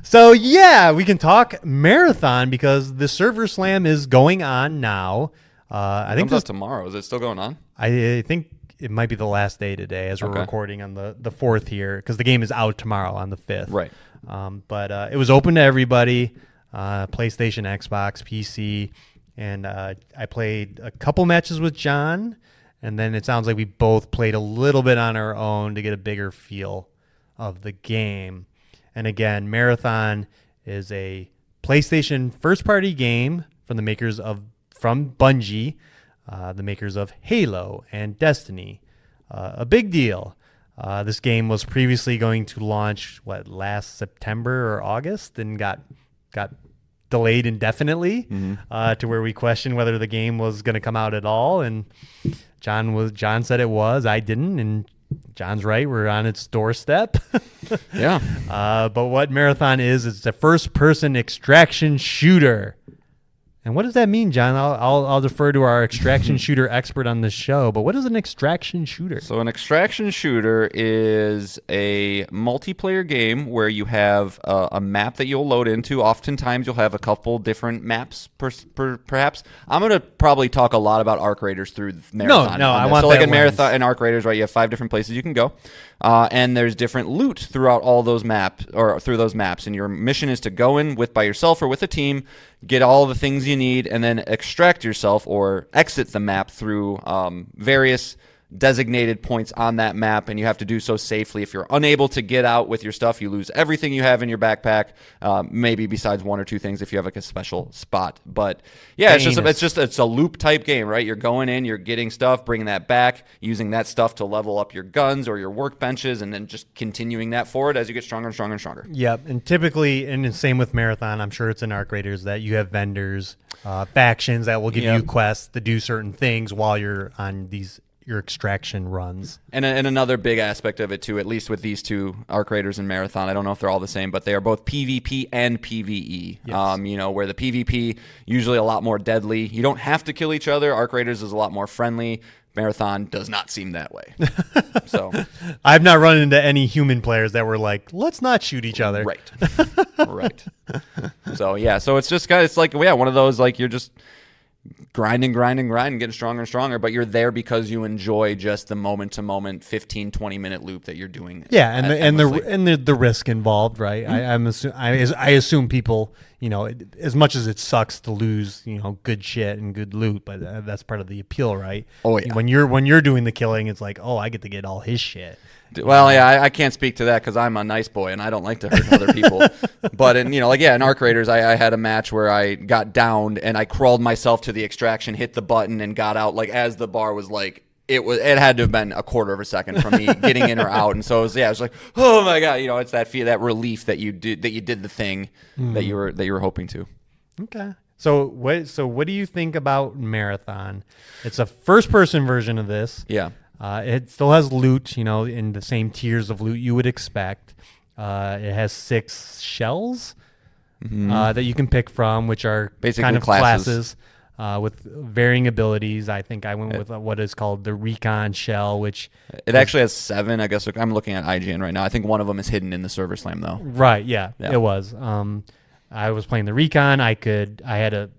So yeah, we can talk Marathon because the server slam is going on now. I think comes out tomorrow. Is it still going on? I think it might be the last day today as we're recording on the 4th here, because the game is out tomorrow on the 5th. Right. But it was open to everybody, PlayStation, Xbox, PC, and I played a couple matches with John, and then it sounds like we both played a little bit on our own to get a bigger feel of the game. And again, Marathon is a PlayStation first-party game from Bungie, the makers of Halo and Destiny. A big deal. This game was previously going to launch last September or August, and got delayed indefinitely to where we questioned whether the game was going to come out at all. And John said it was. I didn't, and John's right. We're on its doorstep. Yeah. But what Marathon is, it's a first-person extraction shooter. And what does that mean, John? I'll defer to our extraction shooter expert on this show. But what is an extraction shooter? So an extraction shooter is a multiplayer game where you have a map that you'll load into. Oftentimes you'll have a couple different maps, perhaps. I'm going to probably talk a lot about Arc Raiders through Marathon. No, I want so like that in Marathon lens. and Arc Raiders, right? You have 5 different places you can go, and there's different loot throughout all those maps, or through those maps. And your mission is to go in by yourself or with a team, get all the things you need, and then extract yourself or exit the map through various designated points on that map, and you have to do so safely. If you're unable to get out with your stuff, you lose everything you have in your backpack, maybe besides 1 or 2 things if you have like a special spot. But yeah, it's a loop type game, right? You're going in, you're getting stuff, bringing that back, using that stuff to level up your guns or your workbenches, and then just continuing that forward as you get stronger and stronger and stronger. Yep, and typically, and the same with Marathon, I'm sure it's in Arc Raiders, that you have vendors, factions that will give you quests to do certain things while you're on your extraction runs. And another big aspect of it too, at least with these two, Arc Raiders and Marathon, I don't know if they're all the same, but they are both PvP and PvE. Yes. Where the PvP usually a lot more deadly. You don't have to kill each other. Arc Raiders is a lot more friendly. Marathon does not seem that way. So I've not run into any human players that were like, let's not shoot each other. Right. Right. So yeah, so it's just it's like one of those, like, you're just grinding, getting stronger and stronger, but you're there because you enjoy just the moment-to-moment 15, 20-minute loop that you're doing. Yeah, and the risk involved, right? Mm-hmm. I assume people, as much as it sucks to lose, good shit and good loot, but that's part of the appeal, right? Oh yeah. When you're doing the killing, it's like, oh, I get to get all his shit. Well, yeah, I can't speak to that because I'm a nice boy and I don't like to hurt other people. But in Arc Raiders, I had a match where I got downed and I crawled myself to the extraction, hit the button, and got out as the bar was like. It had to have been a quarter of a second from me getting in or out, and so it was like, oh my god, it's that that relief that you did the thing that you were hoping to. Okay. So what do you think about Marathon? It's a first-person version of this. Yeah. It still has loot, in the same tiers of loot you would expect. It has 6 shells that you can pick from, which are basically kind of classes. with varying abilities. I think I went with what is called the Recon Shell, which it actually has 7. I guess I'm looking at IGN right now. I think one of them is hidden in the server slam though. Right. Yeah. It was. I was playing the Recon. I had a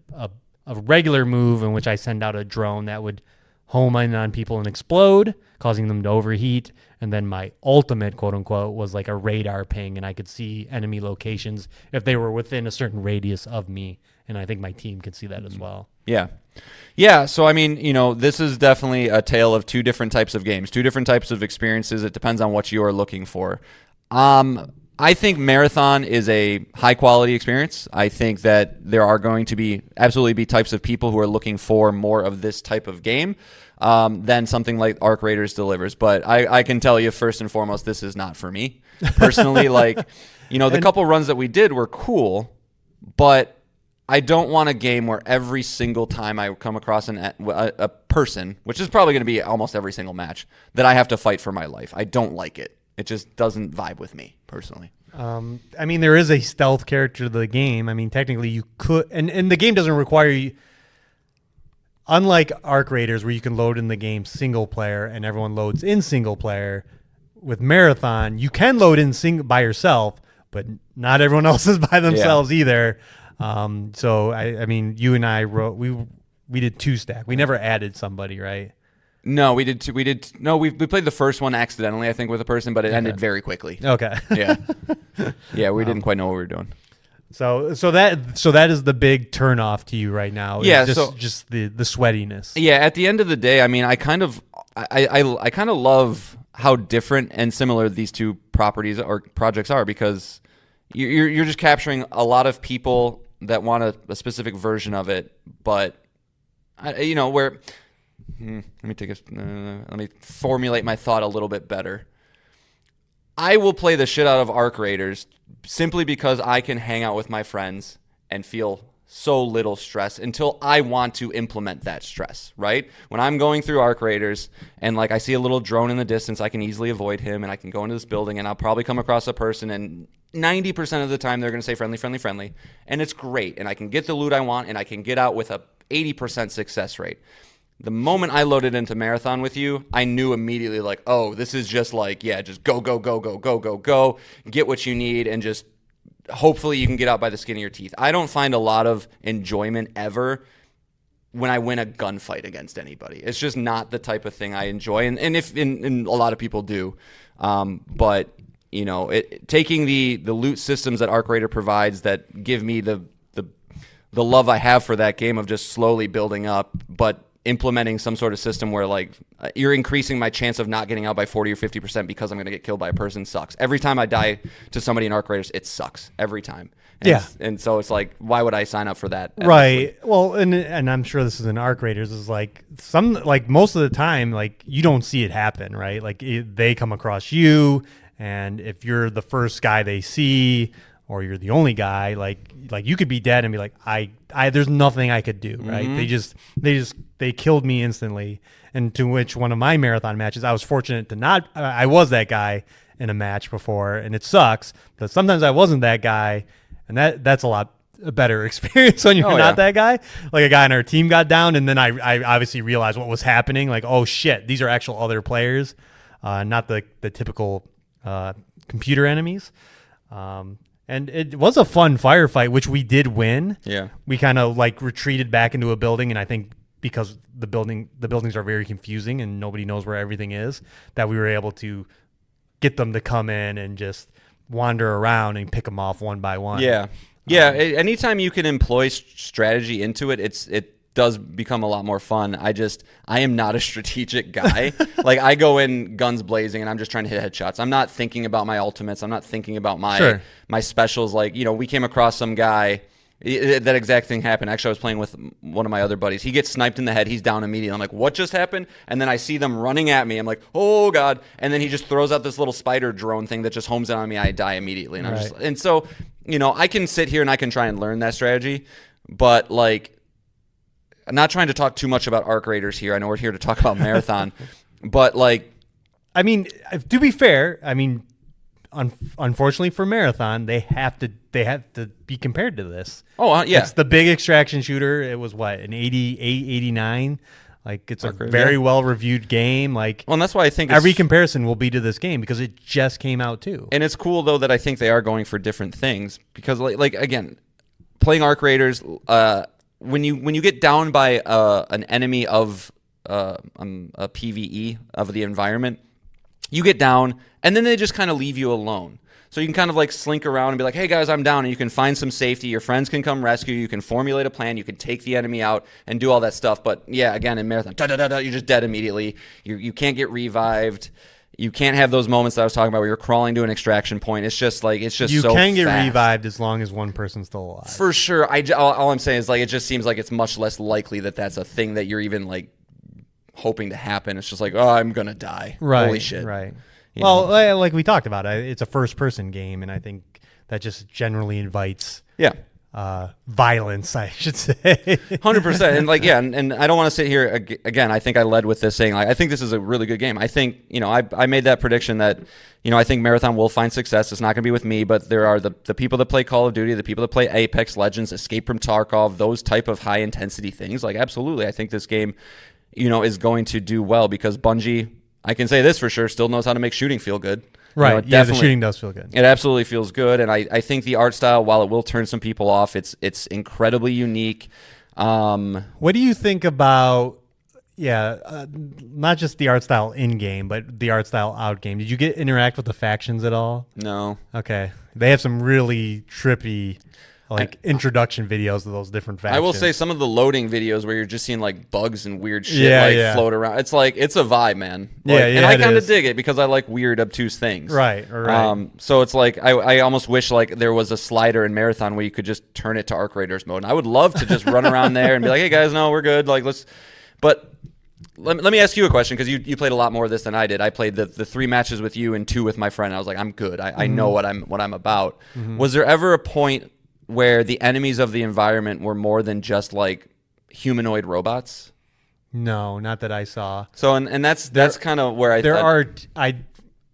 regular move in which I send out a drone that would home in on people and explode, causing them to overheat. And then my ultimate, quote unquote, was like a radar ping, and I could see enemy locations if they were within a certain radius of me. And I think my team could see that as well. Yeah. Yeah. So, I mean, this is definitely a tale of 2 different types of games, 2 different types of experiences. It depends on what you are looking for. I think Marathon is a high quality experience. I think that there are going to absolutely be types of people who are looking for more of this type of game than something like Arc Raiders delivers. But I can tell you first and foremost, this is not for me personally. The couple runs that we did were cool, but I don't want a game where every single time I come across a person, which is probably going to be almost every single match, that I have to fight for my life. I don't like it. It just doesn't vibe with me personally. I mean, there is a stealth character to the game. I mean, technically you could, and the game doesn't require you, unlike Arc Raiders where you can load in the game single player and everyone loads in single player, with Marathon, you can load in by yourself, but not everyone else is by themselves either. So I mean, you and I we did 2 stack. We never added somebody, right? No, we did. We played the first one accidentally, I think, with a person, but it ended very quickly. Okay. Yeah. We didn't quite know what we were doing. So that is the big turnoff to you right now. Yeah. Just the sweatiness. Yeah. At the end of the day, I mean, I kind of love how different and similar these 2 properties or projects are, because you're just capturing a lot of people that want a specific version of it, but where. Let me formulate my thought a little bit better. I will play the shit out of Arc Raiders simply because I can hang out with my friends and feel so little stress until I want to implement that stress, right? When I'm going through Arc Raiders and I see a little drone in the distance, I can easily avoid him and I can go into this building and I'll probably come across a person, and 90% of the time they're going to say friendly, friendly, friendly, and it's great, and I can get the loot I want and I can get out with a 80% success rate. The moment I loaded into Marathon with you, I knew immediately this is just just go, go, go, go, go, go, go, get what you need, and just hopefully you can get out by the skin of your teeth. I don't find a lot of enjoyment ever when I win a gunfight against anybody. It's just not the type of thing I enjoy, and a lot of people do. But taking the loot systems that Arc Raider provides that give me the love I have for that game of just slowly building up, but implementing some sort of system where you're increasing my chance of not getting out by 40 or 50% because I'm going to get killed by a person sucks. Every time I die to somebody in Arc Raiders, it sucks every time. And so it's why would I sign up for that? Right. Well, and I'm sure this is in Arc Raiders is most of the time, you don't see it happen, right? They come across you, and if you're the first guy they see, or you're the only guy, you could be dead and be I there's nothing I could do, right? Mm-hmm. They killed me instantly. And to which one of my Marathon matches, I was fortunate to not, I was that guy in a match before, and it sucks, but sometimes I wasn't that guy, and that's a better experience when you're not that guy. A guy on our team got down, and then I obviously realized what was happening. Oh shit, these are actual other players, not the typical computer enemies. And it was a fun firefight, which we did win. Yeah. We kind of retreated back into a building, and I think because the buildings are very confusing and nobody knows where everything is, that we were able to get them to come in and just wander around and pick them off one by one. Yeah. Yeah. Anytime you can employ strategy into it, it does become a lot more fun. I am not a strategic guy. I go in guns blazing and I'm just trying to hit headshots. I'm not thinking about my ultimates. I'm not thinking about my specials. We came across some guy. That exact thing happened. Actually, I was playing with one of my other buddies. He gets sniped in the head. He's down immediately. I'm like, what just happened? And then I see them running at me. I'm like, oh God. And then he just throws out this little spider drone thing that just homes in on me. I die immediately. And so, I can sit here and I can try and learn that strategy, but I'm not trying to talk too much about Arc Raiders here. I know we're here to talk about Marathon, but I mean, to be fair, I mean, unfortunately for Marathon, they have to be compared to this. Oh, yeah. It's the big extraction shooter. It was what, an 88, 89? Like, it's a very well-reviewed game. Like, well, and that's why I think every comparison will be to this game because it just came out too. And it's cool though that I think they are going for different things because, like again, playing Arc Raiders, when you get down by an enemy of a PVE of the environment, you get down and then they just kind of leave you alone. So you can kind of like slink around and be like, hey guys, I'm down, and you can find some safety. Your friends can come rescue you. You can formulate a plan. You can take the enemy out and do all that stuff. But yeah, again, in Marathon, you're just dead immediately. You can't get revived. You can't have those moments that I was talking about where you're crawling to an extraction point. It's just you so can get fast. revived as long as one person's still alive. For sure. All I'm saying is like it just seems like it's much less likely that that's a thing that you're even like hoping to happen. It's just like, oh, I'm gonna die. Right. Holy shit. Right. You well, know? like we talked about, it's a first-person game, and I think that just generally invites violence, I should say. 100%. And like, yeah, and I don't want to sit here again. I think I led with this saying, like, I think this is a really good game. I think, I made that prediction that, I think Marathon will find success. It's not going to be with me, but there are the people that play Call of Duty, the people that play Apex Legends, Escape from Tarkov, those type of high intensity things. Like, absolutely, I think this game, is going to do well because Bungie, I can say this for sure, still knows how to make shooting feel good. Right. The shooting does feel good. It absolutely feels good. And I think the art style, while it will turn some people off, it's incredibly unique. What do you think about, not just the art style in-game, but the art style out-game? Did you interact with the factions at all? No. Okay. They have some really trippy introduction videos to those different factions. I will say some of the loading videos where you're just seeing like bugs and weird shit float around. It's like, it's a vibe, man. And I kind of dig it because I like weird, obtuse things. Right. So it's like, I almost wish like there was a slider in Marathon where you could just turn it to Arc Raiders mode. And I would love to just run around there and be like, hey guys, no, we're good. Like, but let me ask you a question because you played a lot more of this than I did. I played the 3 matches with you and 2 with my friend. I was like, I'm good. I know what I'm about. Mm-hmm. Was there ever a point where the enemies of the environment were more than just like humanoid robots? No, not that I saw. So and that's kind of where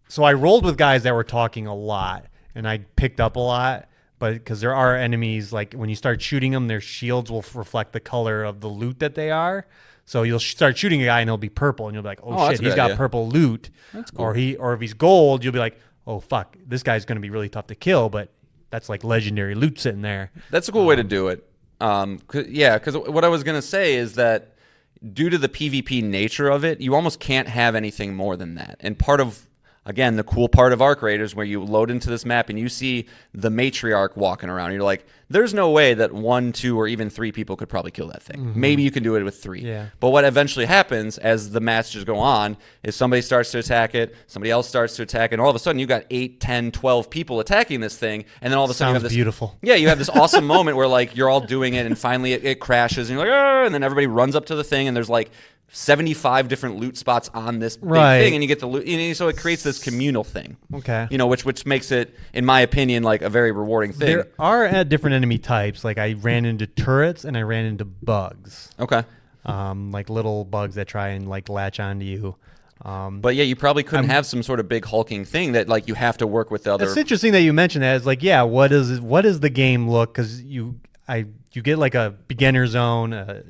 So I rolled with guys that were talking a lot, and I picked up a lot. But because there are enemies, like when you start shooting them, their shields will reflect the color of the loot that they are. So you'll start shooting a guy and he'll be purple, and you'll be like, oh shit, he's got purple loot. That's cool. Or if he's gold, you'll be like, oh fuck, this guy's going to be really tough to kill, but that's like legendary loot sitting there. That's a cool way to do it. Because what I was going to say is that due to the PvP nature of it, you almost can't have anything more than that. And part of, again, the cool part of Arc Raiders where you load into this map and you see the matriarch walking around. And you're like, there's no way that 1, 2, or even 3 people could probably kill that thing. Mm-hmm. Maybe you can do it with 3. Yeah. But what eventually happens as the matches go on is somebody starts to attack it, somebody else starts to attack it, and all of a sudden you got 8, 10, 12 people attacking this thing, and then all of a sudden you have this beautiful. Yeah, you have this awesome moment where like you're all doing it and finally it crashes and you're like, oh, and then everybody runs up to the thing and there's like 75 different loot spots on this big thing, and you get the loot. So it creates this communal thing. Okay. Which makes it, in my opinion, like a very rewarding thing. There are different enemy types. Like I ran into turrets and I ran into bugs. Okay. Like little bugs that try and like latch onto you. But yeah, you probably couldn't have some sort of big hulking thing that like you have to work with the other. It's interesting that you mentioned that. It's like, yeah, what does the game look? Because you get like a beginner zone, a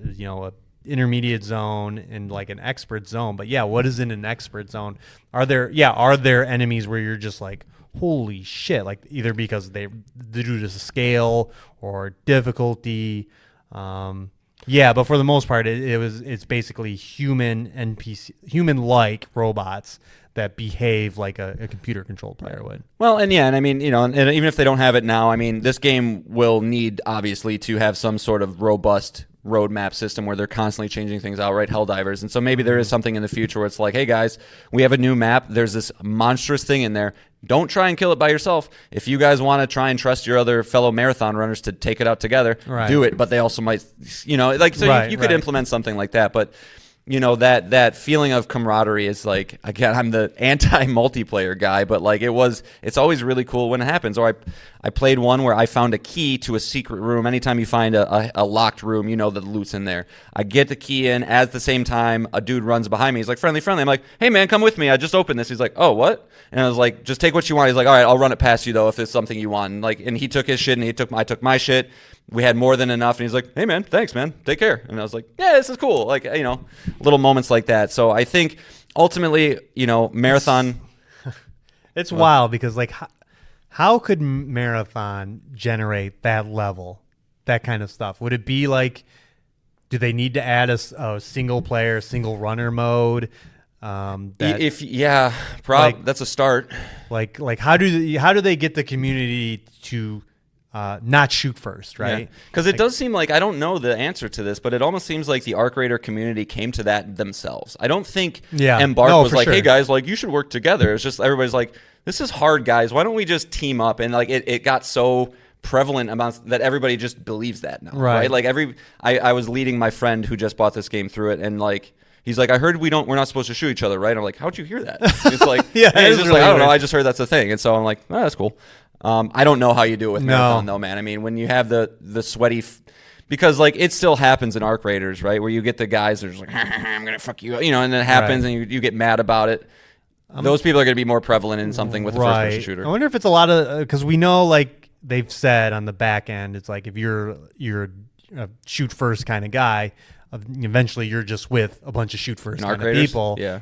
intermediate zone, and like an expert zone. But yeah, what is in an expert zone? Are there enemies where you're just like, holy shit, like either because they do this scale or difficulty. But for the most part, it's basically human-like robots that behave like a computer-controlled player would. Well, and I mean, and even if they don't have it now, I mean, this game will need obviously to have some sort of robust roadmap system where they're constantly changing things out, right? Helldivers. And so maybe there is something in the future where it's like, hey guys, we have a new map. There's this monstrous thing in there. Don't try and kill it by yourself. If you guys want to try and trust your other fellow marathon runners to take it out together, do it. But they also might, you could implement something like that. But you know, that feeling of camaraderie is like, again, I'm the anti-multiplayer guy, but like it's always really cool when it happens. Or I played one where I found a key to a secret room. Anytime you find a locked room, you know that the loot's in there. I get the key in, at the same time, a dude runs behind me. He's like, friendly. I'm like, hey man, come with me. I just opened this. He's like, oh, what? And I was like, just take what you want. He's like, all right, I'll run it past you though if it's something you want. And he took his shit and I took my shit. We had more than enough, and he's like, hey man, thanks man, take care. And I was like, yeah, this is cool. Like, you know, little moments like that. So I think ultimately, you know, Marathon, it's wild because like how could Marathon generate that level, that kind of stuff? Would it be like, do they need to add a single player, single runner mode? That's a start. Like how do they get the community to not shoot first, right? Because it does seem like, I don't know the answer to this, but it almost seems like the Arc Raider community came to that themselves. I don't think Embark was like, hey guys, like you should work together. It's just everybody's like, this is hard, guys. Why don't we just team up? And like it got so prevalent amounts that everybody just believes that now, right? Like I was leading my friend who just bought this game through it, and like he's like, I heard we're not supposed to shoot each other, right? I'm like, how'd you hear that? It's like, yeah, he's just really like, I don't know, weird. I just heard that's a thing, and so I'm like, oh, that's cool. I don't know how you do it with Marathon though, man. I mean, when you have the sweaty, because like it still happens in Arc Raiders, right? Where you get the guys that are just like, I'm gonna fuck you, you know, and then it happens, and you get mad about it. Those people are gonna be more prevalent in something with the first person shooter. I wonder if it's a lot of because we know like they've said on the back end, it's like if you're a shoot first kind of guy, eventually you're just with a bunch of shoot first kind of people. Yeah.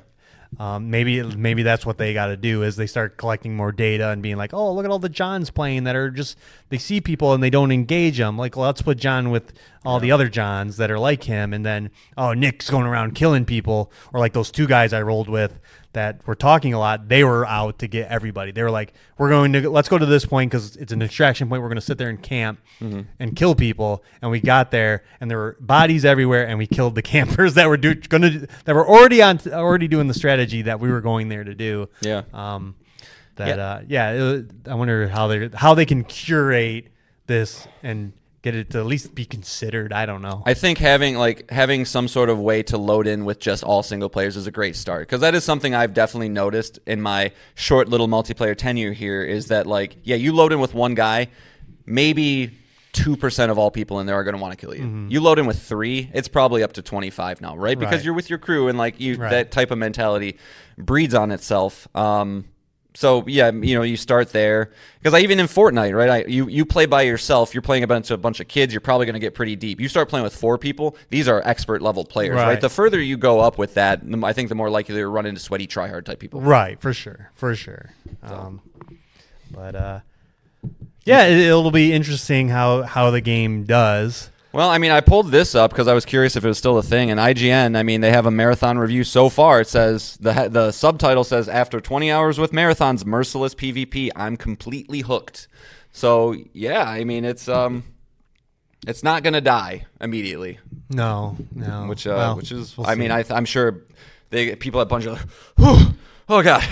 Maybe that's what they got to do is they start collecting more data and being like, oh, look at all the Johns playing that are just, they see people and they don't engage them. Like, well, let's put John with all the other Johns that are like him. And then, oh, Nick's going around killing people. Or like those two guys I rolled with that were talking a lot. They were out to get everybody. They were like, let's go to this point because it's an extraction point. We're going to sit there and camp and kill people. And we got there and there were bodies everywhere. And we killed the campers that were already doing the strategy that we were going there to do. Yeah. I wonder how they can curate this and get it to at least be considered. I don't know. I think having some sort of way to load in with just all single players is a great start, because that is something I've definitely noticed in my short little multiplayer tenure here, is that like, yeah, you load in with one guy, maybe 2% of all people in there are going to want to kill you. Mm-hmm. You load in with 3, it's probably up to 25 now, right? Because you're with your crew, and like that type of mentality breeds on itself. So yeah, you know, you start there, because even in Fortnite, right? You play by yourself. You're playing a bunch of kids. You're probably going to get pretty deep. You start playing with 4 people. These are expert level players, right? The further you go up with that, I think the more likely you run into sweaty tryhard type people. Right, for sure. Yeah, it'll be interesting how the game does. Well, I mean, I pulled this up because I was curious if it was still a thing. And IGN, I mean, they have a Marathon review so far. It says, the subtitle says, after 20 hours with Marathon's merciless PvP, I'm completely hooked. So, yeah, I mean, it's not going to die immediately. No. Which is, we'll I see. mean, I'm sure people at Bungie are like, oh god,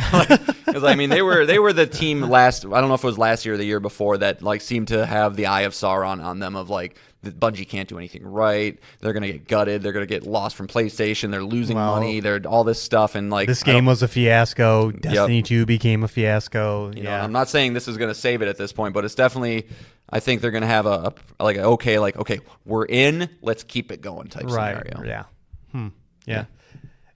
because I mean, they were the team last. I don't know if it was last year or the year before that like seemed to have the Eye of Sauron on them of like, the Bungie can't do anything right. They're gonna get gutted. They're gonna get lost from PlayStation. They're losing money. They're all this stuff, and like this game was a fiasco. Destiny 2 became a fiasco. You know, I'm not saying this is gonna save it at this point, but it's definitely. I think they're gonna have okay, we're in. Let's keep it going type scenario. Yeah. Yeah.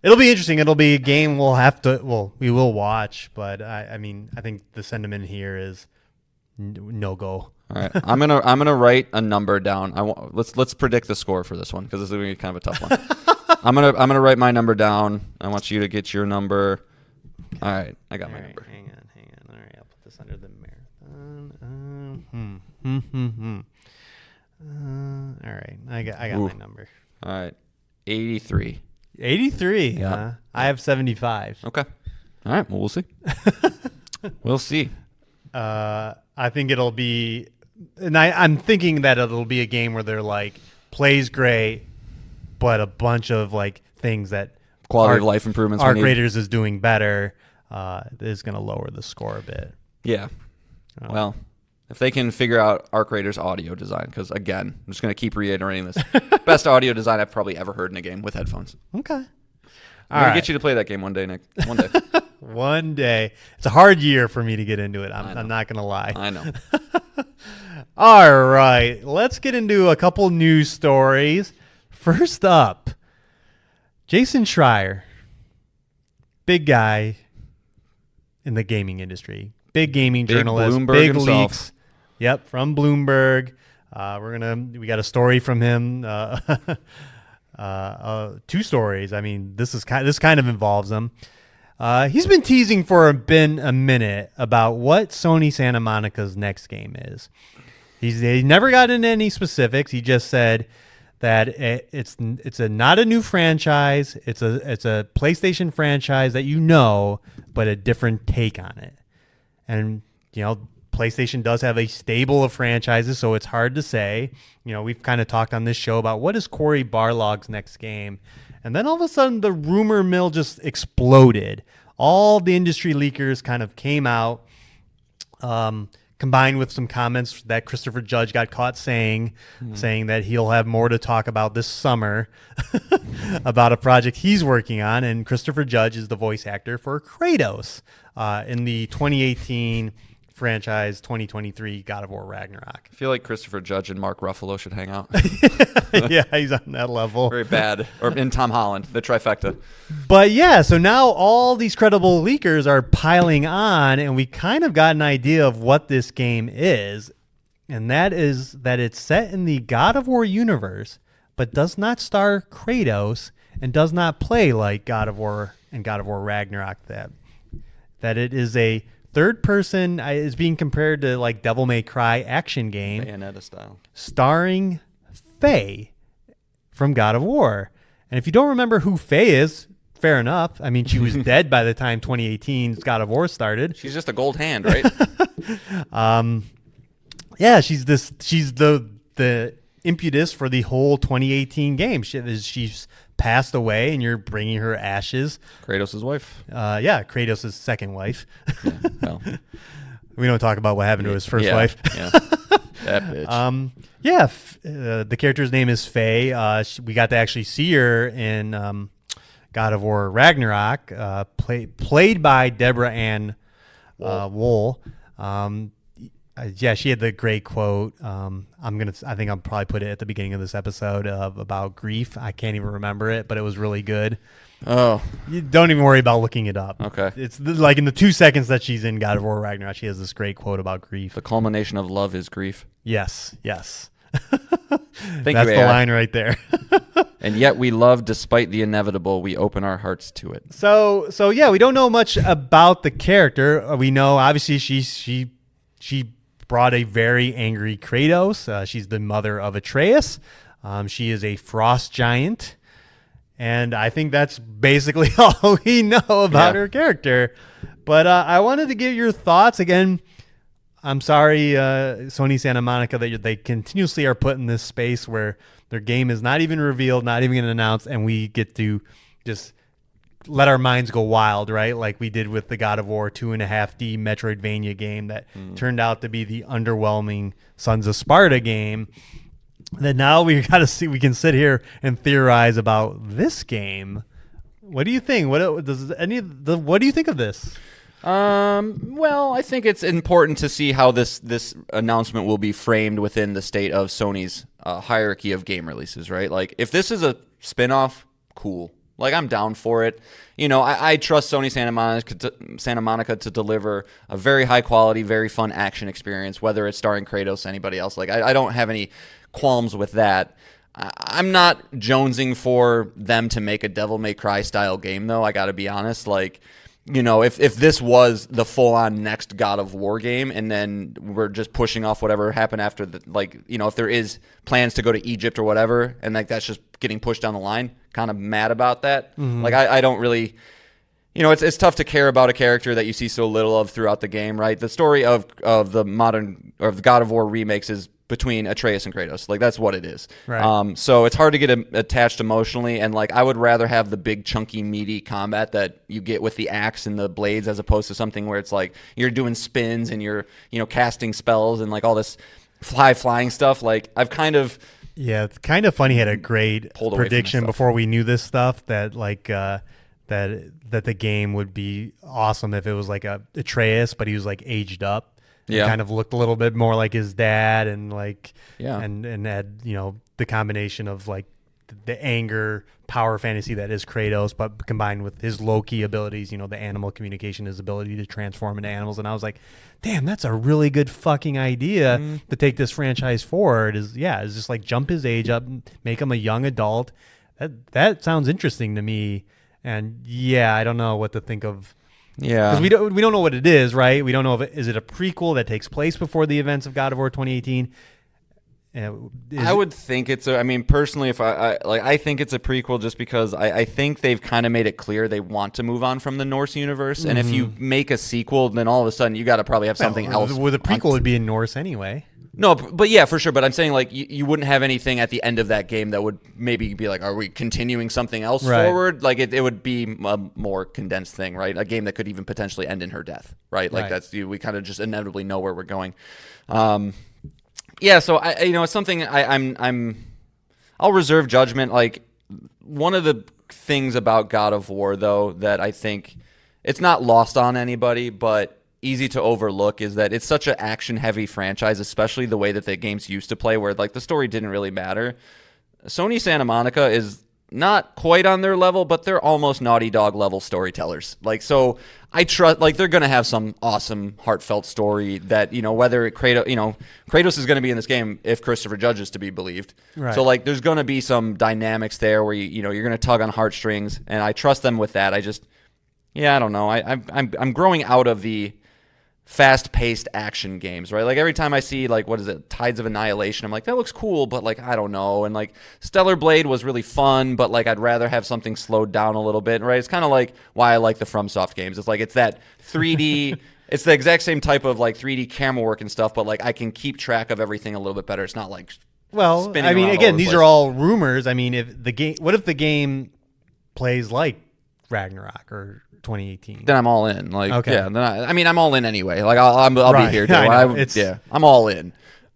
It'll be interesting. It'll be a game we will watch, but I mean, I think the sentiment here is no go. All right, I'm gonna write a number down. Let's predict the score for this one, because this is gonna be kind of a tough one. I'm gonna write my number down. I want you to get your number. All right, I got my number. Hang on. All right, I'll put this under the Marathon. All right, I got my number. All right, 83. 83. Yeah, I have 75. Okay. All right. Well, we'll see. We'll see. I think it'll be, and I'm thinking that it'll be a game where they're like plays great, but a bunch of like things that quality of life improvements. Arc Raiders is doing better. Is going to lower the score a bit. Yeah. Well, if they can figure out Arc Raiders audio design, because again, I'm just going to keep reiterating this. Best audio design I've probably ever heard in a game with headphones. Okay. I'm going right. to get you to play that game one day, Nick. One day. One day. It's a hard year for me to get into it. I'm not going to lie. I know. All right. Let's get into a couple news stories. First up, Jason Schreier. Big guy in the gaming industry. Big gaming journalist. Bloomberg big himself. leaks. Yep, from Bloomberg. We got a story from him. Two stories. I mean, this kind of involves him. He's been teasing for a minute about what Sony Santa Monica's next game is. He never got into any specifics. He just said that it's not a new franchise. It's a PlayStation franchise that but a different take on it. And PlayStation does have a stable of franchises, so it's hard to say. We've kind of talked on this show about what is Cory Barlog's next game. And then all of a sudden, the rumor mill just exploded. All the industry leakers kind of came out, combined with some comments that Christopher Judge got caught saying that he'll have more to talk about this summer about a project he's working on. And Christopher Judge is the voice actor for Kratos in the 2018 franchise 2023 God of War Ragnarok. I feel like Christopher Judge and Mark Ruffalo should hang out. Yeah, he's on that level. Very bad. Or in Tom Holland, the trifecta. But yeah, so now all these credible leakers are piling on, and we kind of got an idea of what this game is, and that is that it's set in the God of War universe, but does not star Kratos and does not play like God of War and God of War Ragnarok. That it is a third person, is being compared to like Devil May Cry action game. Bayonetta style. Starring Faye from God of War. And if you don't remember who Faye is, fair enough. I mean, she was dead by the time 2018's God of War started. She's just a gold hand, right? Yeah, she's the impetus for the whole 2018 game. She's passed away, and you're bringing her ashes. Kratos' wife. Yeah, Kratos' second wife. Yeah, well. We don't talk about what happened to his first wife. Yeah. That bitch. The character's name is Faye. We got to actually see her in God of War Ragnarok, played by Deborah Ann Wool. She had the great quote. I think I'll probably put it at the beginning of this episode about grief. I can't even remember it, but it was really good. Oh, You don't even worry about looking it up. Okay. It's like in the 2 seconds that she's in God of War Ragnarok, she has this great quote about grief. the culmination of love is grief. Yes. Thank That's you, the AI. line right there. And yet we love, despite the inevitable, we open our hearts to it. So yeah, we don't know much about the character. We know obviously she brought a very angry Kratos. She's the mother of Atreus. She is a frost giant. And I think that's basically all we know about her character. But I wanted to get your thoughts. Again, I'm sorry, Sony Santa Monica, that they continuously are put in this space where their game is not even revealed, not even announced, and we get to just let our minds go wild, right? Like we did with the God of War 2.5D Metroidvania game that turned out to be the underwhelming Sons of Sparta game. That now we got to see. We can sit here and theorize about this game. What do you think? What do you think of this? Well, I think it's important to see how this announcement will be framed within the state of Sony's hierarchy of game releases, right? Like, if this is a spin-off, cool. Like, I'm down for it. I trust Sony Santa Monica to deliver a very high quality, very fun action experience, whether it's starring Kratos, anybody else. Like, I don't have any qualms with that. I'm not jonesing for them to make a Devil May Cry style game, though. I got to be honest. Like, if this was the full-on next God of War game, and then we're just pushing off whatever happened after if there is plans to go to Egypt or whatever, and like that's just getting pushed down the line, kind of mad about that. Mm-hmm. Like I don't really, it's tough to care about a character that you see so little of throughout the game, right? The story of the God of War remakes is between Atreus and Kratos. Like, that's what it is. Right. So it's hard to get attached emotionally, and like I would rather have the big chunky meaty combat that you get with the axe and the blades, as opposed to something where it's like you're doing spins and you're casting spells and like all this high flying stuff. Like, I've kind of it's kind of funny. He had a great pulled away from prediction this stuff before we knew this stuff that that the game would be awesome if it was like a Atreus, but he was like aged up. Yeah. Kind of looked a little bit more like his dad, and like and had the combination of like the anger power fantasy that is Kratos, but combined with his Loki abilities, the animal communication, his ability to transform into animals. And I was like, damn, that's a really good fucking idea to take this franchise forward. Is just like jump his age up, make him a young adult. That sounds interesting to me. And I don't know what to think of. Yeah, because we don't know what it is, right? We don't know is it a prequel that takes place before the events of God of War 2018. I would think it's personally, if I think it's a prequel just because I think they've kind of made it clear they want to move on from the Norse universe. And if you make a sequel, then all of a sudden you got to probably have something else. Well, the prequel would be in Norse anyway. No, but yeah, for sure. But I'm saying like you wouldn't have anything at the end of that game that would maybe be like, are we continuing something else forward? Like it would be a more condensed thing, right? A game that could even potentially end in her death, right? Like we kind of just inevitably know where we're going. Yeah, so it's something I'll reserve judgment. Like one of the things about God of War though that I think it's not lost on anybody, but easy to overlook is that it's such an action-heavy franchise, especially the way that the games used to play, where like the story didn't really matter. Sony Santa Monica is not quite on their level, but they're almost Naughty Dog level storytellers. Like, so I trust, like, they're gonna have some awesome, heartfelt story that whether Kratos is gonna be in this game if Christopher Judge is to be believed. Right. So like, there's gonna be some dynamics there where you're gonna tug on heartstrings, and I trust them with that. I don't know. I'm growing out of the fast-paced action games, right? Like every time I see like what is it, Tides of Annihilation, I'm like, that looks cool, but like I don't know. And like Stellar Blade was really fun, but like I'd rather have something slowed down a little bit, right? It's kind of like why I like the FromSoft games. It's like it's that 3D it's the exact same type of like 3D camera work and stuff, but like I can keep track of everything a little bit better. It's not like again, these are all rumors. I mean, what if the game plays like Ragnarok or 2018? Then I'm all in. Like, okay. Yeah. Then I'm all in anyway. Like, I'll be here too. I'm all in.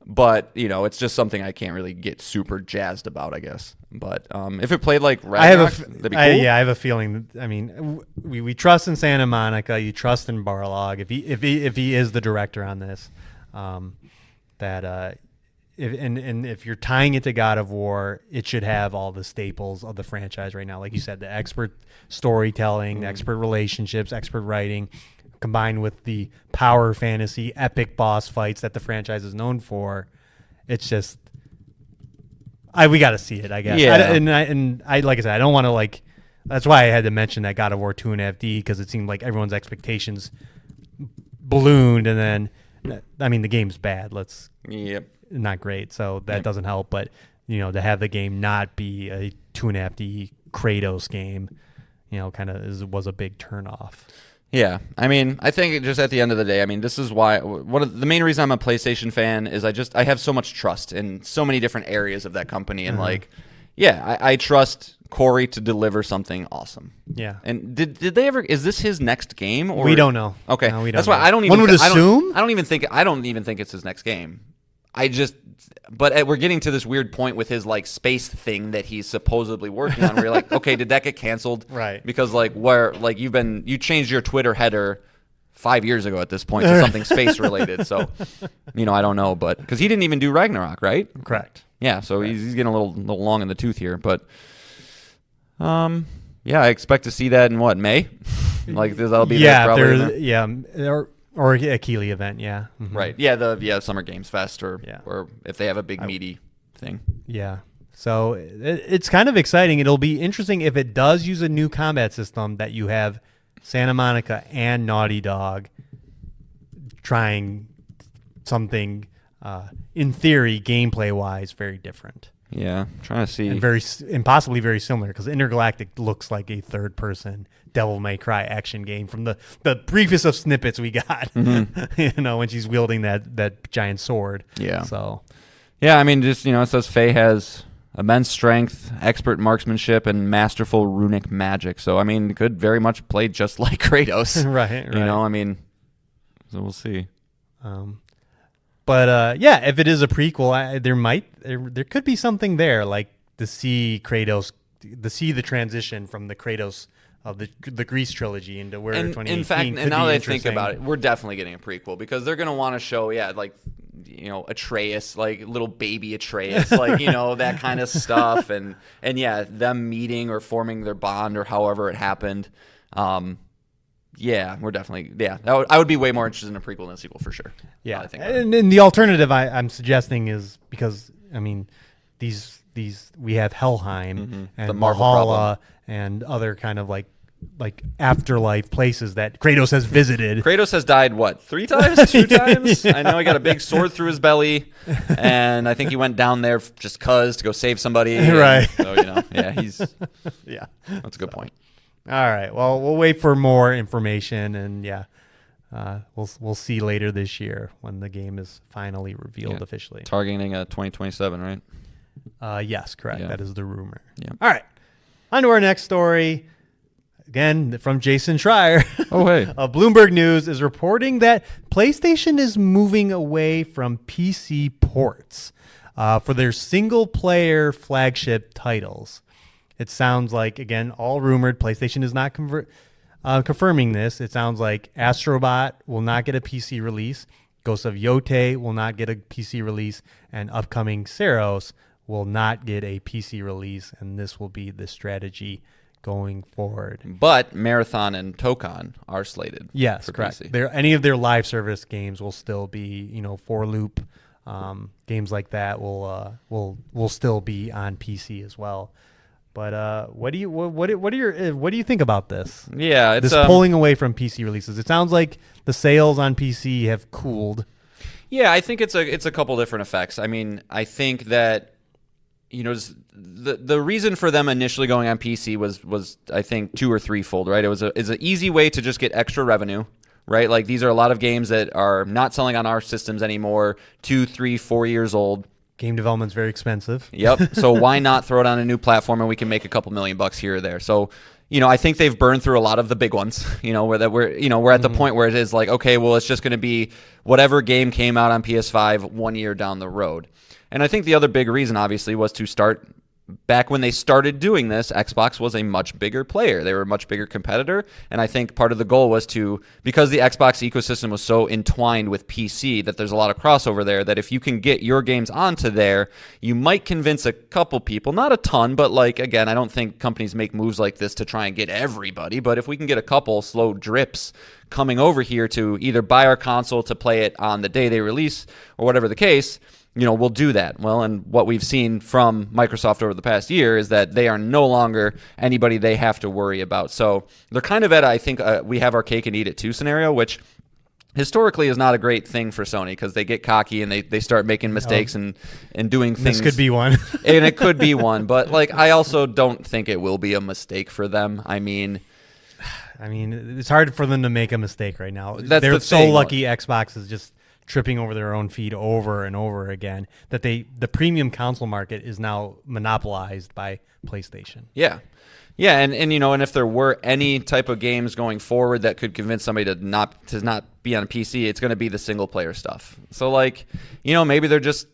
But it's just something I can't really get super jazzed about, I guess. But if it played like Ragnarok, that'd be cool. I have a feeling. I mean, we trust in Santa Monica. You trust in Barlog. If he is the director on this, if you're tying it to God of War, it should have all the staples of the franchise right now. Like you said, the expert storytelling, the expert relationships, expert writing, combined with the power fantasy, epic boss fights that the franchise is known for. It's just, we got to see it, I guess. Yeah. I like I said, I don't want to like. That's why I had to mention that God of War 2.5D, because it seemed like everyone's expectations ballooned, and then the game's bad. Not great, so that doesn't help. But to have the game not be a 2.5D Kratos game, kind of was a big turnoff. Yeah, I think just at the end of the day, this is why one of the main reason I'm a PlayStation fan is I have so much trust in so many different areas of that company, and I trust Corey to deliver something awesome. Yeah. And did they ever? Is this his next game? Or we don't know. Okay, no, we don't that's know. why I don't even. One would assume. I don't even think it's his next game. But we're getting to this weird point with his like space thing that he's supposedly working on. Where you're like, okay, did that get canceled? Right. Because like you changed your Twitter header 5 years ago at this point to something space related. So, I don't know, but because he didn't even do Ragnarok, right? Correct. Yeah. So he's getting a little long in the tooth here, but I expect to see that in May. Like that'll be probably or a Keighley event, yeah. Mm-hmm. Right. Yeah, Summer Games Fest or if they have a big meaty thing. Yeah. So it's kind of exciting. It'll be interesting if it does use a new combat system that you have Santa Monica and Naughty Dog trying something, in theory, gameplay-wise, very different. Yeah, trying to see. And possibly very similar, because Intergalactic looks like a third-person Devil May Cry action game from the briefest of snippets we got. Mm-hmm. When she's wielding that giant sword. Yeah. So. Yeah, it says Faye has immense strength, expert marksmanship, and masterful runic magic. So it could very much play just like Kratos. Right. So we'll see. But if it is a prequel, there could be something there, like to see the transition from the Kratos the Grease trilogy into where And 2018 in fact, could and now be that I think interesting. about it, we're definitely getting a prequel because they're going to want to show, Atreus, like little baby Atreus, like, that kind of stuff. And yeah, them meeting or forming their bond or however it happened. Yeah, we're definitely, I would be way more interested in a prequel than a sequel for sure. Yeah. I think about it. And the alternative I'm suggesting is because, I mean, these we have Helheim and The Marvel Valhalla problem. and other kind of like afterlife places that Kratos has visited. Kratos has died, 3 times? 2 times? I know he got a big sword through his belly, and I think he went down there just to go save somebody. Right. So, he's... Yeah. That's a good point. All right. Well, we'll wait for more information, and we'll see later this year when the game is finally revealed officially. Targeting 2027, right? Yes, correct. Yeah. That is the rumor. Yeah. All right. On to our next story. Again, from Jason Schreier. Oh, hey. Bloomberg News is reporting that PlayStation is moving away from PC ports for their single-player flagship titles. It sounds like, again, all rumored. PlayStation is not confirming this. It sounds like Astrobot will not get a PC release. Ghost of Yotei will not get a PC release. And upcoming Seros will not get a PC release. And this will be the strategy going forward. But Marathon and Tokon are slated. Yes, for correct. PC. Any of their live service games will still be, for loop games like that will still be on PC as well. But what do you think about this? Yeah, it's This pulling away from PC releases. It sounds like the sales on PC have cooled. Yeah, I think it's a couple different effects. I mean, I think that the reason for them initially going on PC was I think 2 or 3-fold, right? It's an easy way to just get extra revenue, right? Like these are a lot of games that are not selling on our systems anymore, 2, 3, 4 years old. Game development's very expensive. Yep. So why not throw it on a new platform and we can make a couple $1,000,000 here or there? So, I think they've burned through a lot of the big ones, we're at the point where it is like, okay, well, it's just going to be whatever game came out on PS5 1 year down the road. And I think the other big reason, obviously, was to start back when they started doing this, Xbox was a much bigger player. They were a much bigger competitor. And I think part of the goal was because the Xbox ecosystem was so entwined with PC that there's a lot of crossover there, that if you can get your games onto there, you might convince a couple people, not a ton, but again, I don't think companies make moves like this to try and get everybody. But if we can get a couple slow drips coming over here to either buy our console to play it on the day they release or whatever the case, we'll do that. Well, and what we've seen from Microsoft over the past year is that they are no longer anybody they have to worry about. So they're kind of at, I think, we have our cake and eat it too scenario, which historically is not a great thing for Sony because they get cocky and they start making mistakes and doing things. This could be one. And it could be one. But I also don't think it will be a mistake for them. I mean, it's hard for them to make a mistake right now. That's They're the so thing. lucky Xbox is just tripping over their own feet over and over again that the premium console market is now monopolized by PlayStation. Yeah. Yeah, and if there were any type of games going forward that could convince somebody to not be on a PC, it's going to be the single player stuff. So maybe they're just,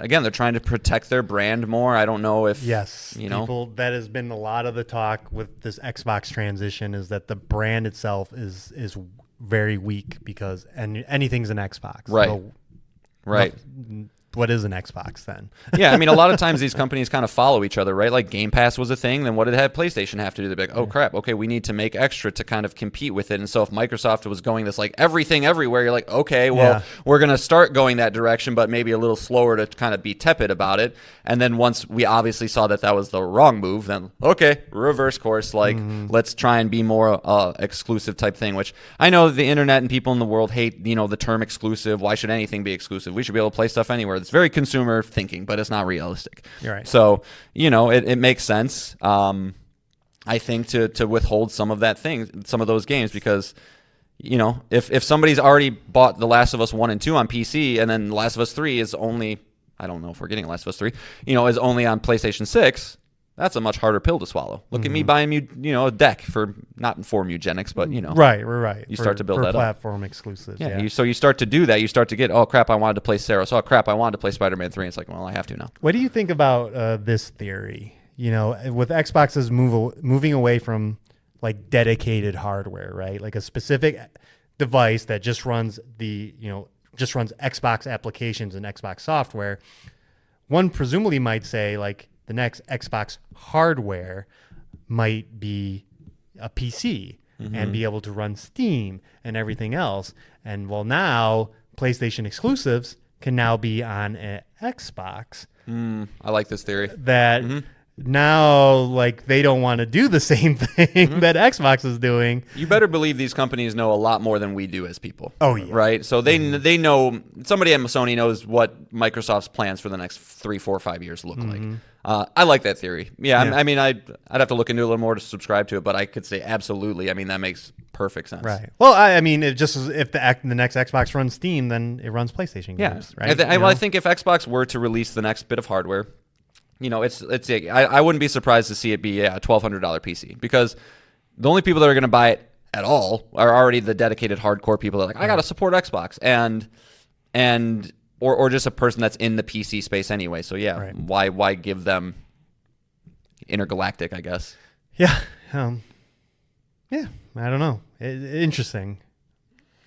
again, they're trying to protect their brand more. I don't know if people, that has been a lot of the talk with this Xbox transition is that the brand itself is very weak because anything's an Xbox. Right. So right. What is an Xbox then? Yeah, a lot of times these companies kind of follow each other, right? Like Game Pass was a thing, then what did PlayStation have to do? They'd be like, oh crap, okay, we need to make extra to kind of compete with it. And so if Microsoft was going this everything everywhere, you're like, okay, well, we're going to start going that direction, but maybe a little slower to kind of be tepid about it. And then once we obviously saw that was the wrong move, then okay, reverse course, let's try and be more exclusive type thing, which I know the internet and people in the world hate, the term exclusive. Why should anything be exclusive? We should be able to play stuff anywhere. It's very consumer thinking, but it's not realistic. You're right. So, it makes sense, I think, to withhold some of those games because, if somebody's already bought The Last of Us 1 and 2 on PC and then The Last of Us 3 is only, I don't know if we're getting Last of Us 3, is only on PlayStation 6, that's a much harder pill to swallow. Look at me buying a deck for not inform eugenics, but right. You start to build that platform exclusives. Yeah. So you start to do that. You start to get, oh crap, I wanted to play Seros. Oh crap, I wanted to play Spider-Man 3. It's like, well, I have to now. What do you think about this theory? With Xbox's moving away from like dedicated hardware, right? Like a specific device that just runs just runs Xbox applications and Xbox software. One presumably might say like the next Xbox hardware might be a PC and be able to run Steam and everything else. And well, now PlayStation exclusives can now be on an Xbox. I like this theory. That now, like, they don't want to do the same thing that Xbox is doing. You better believe these companies know a lot more than we do as people. Oh, yeah. Right? So they know, somebody at Sony knows what Microsoft's plans for the next 3, 4, 5 years look like. I like that theory. Yeah, Yeah. I mean, I'd have to look into it a little more to subscribe to it, but I could say absolutely. I mean, that makes perfect sense. Right. Well, I mean, it just if the next Xbox runs Steam, then it runs PlayStation games, right? I think if Xbox were to release the next bit of hardware, I wouldn't be surprised to see it be a $1,200 PC, because the only people that are going to buy it at all are already the dedicated hardcore people that are like, I got to support Xbox, or just a person that's in the PC space anyway. So yeah, why give them intergalactic, I guess. Yeah. Yeah. I don't know. Interesting.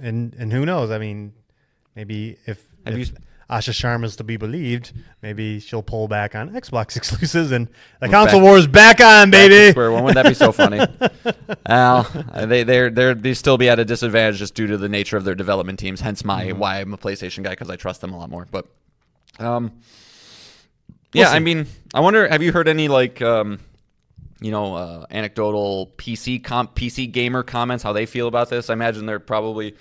And who knows? I mean, maybe if Asha Sharma's to be believed, maybe she'll pull back on Xbox exclusives and the console war is back on, baby. Wouldn't that be so funny? Well, they still be at a disadvantage just due to the nature of their development teams. Hence why I'm a PlayStation guy, because I trust them a lot more. But I mean, I wonder. Have you heard any anecdotal PC gamer comments? How they feel about this? I imagine they're probably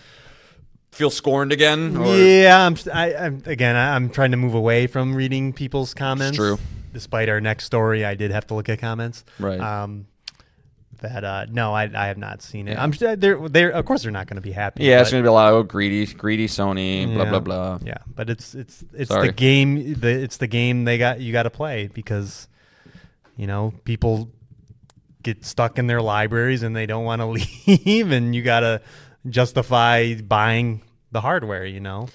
feel scorned again. Or? Yeah, I'm trying to move away from reading people's comments. It's true. Despite our next story, I did have to look at comments. Right. No, I have not seen it. Yeah. I'm sure they're of course they're not going to be happy. Yeah, it's going to be a lot of greedy Sony, blah blah blah. Yeah, but it's the game. It's the game you got to play, because people get stuck in their libraries and they don't want to leave, and you got to justify buying the hardware. Yeah,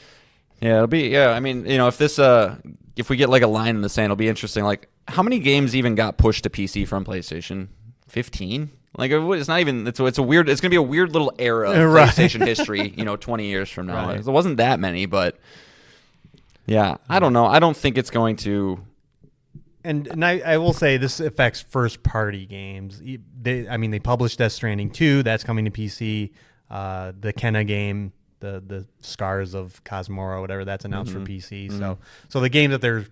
it'll be. Yeah, I mean, if we get like a line in the sand, it'll be interesting. Like, how many games even got pushed to PC from PlayStation? 15? Like, it's not even. It's a weird. It's gonna be a weird little era of PlayStation history. 20 years from now. Right. There wasn't that many, but yeah, I don't know. I don't think it's going to. And I will say this affects first party games. They published Death Stranding 2. That's coming to PC. The Kenna game, the Scars of Cosmora, whatever, that's announced for PC. So the games that they're,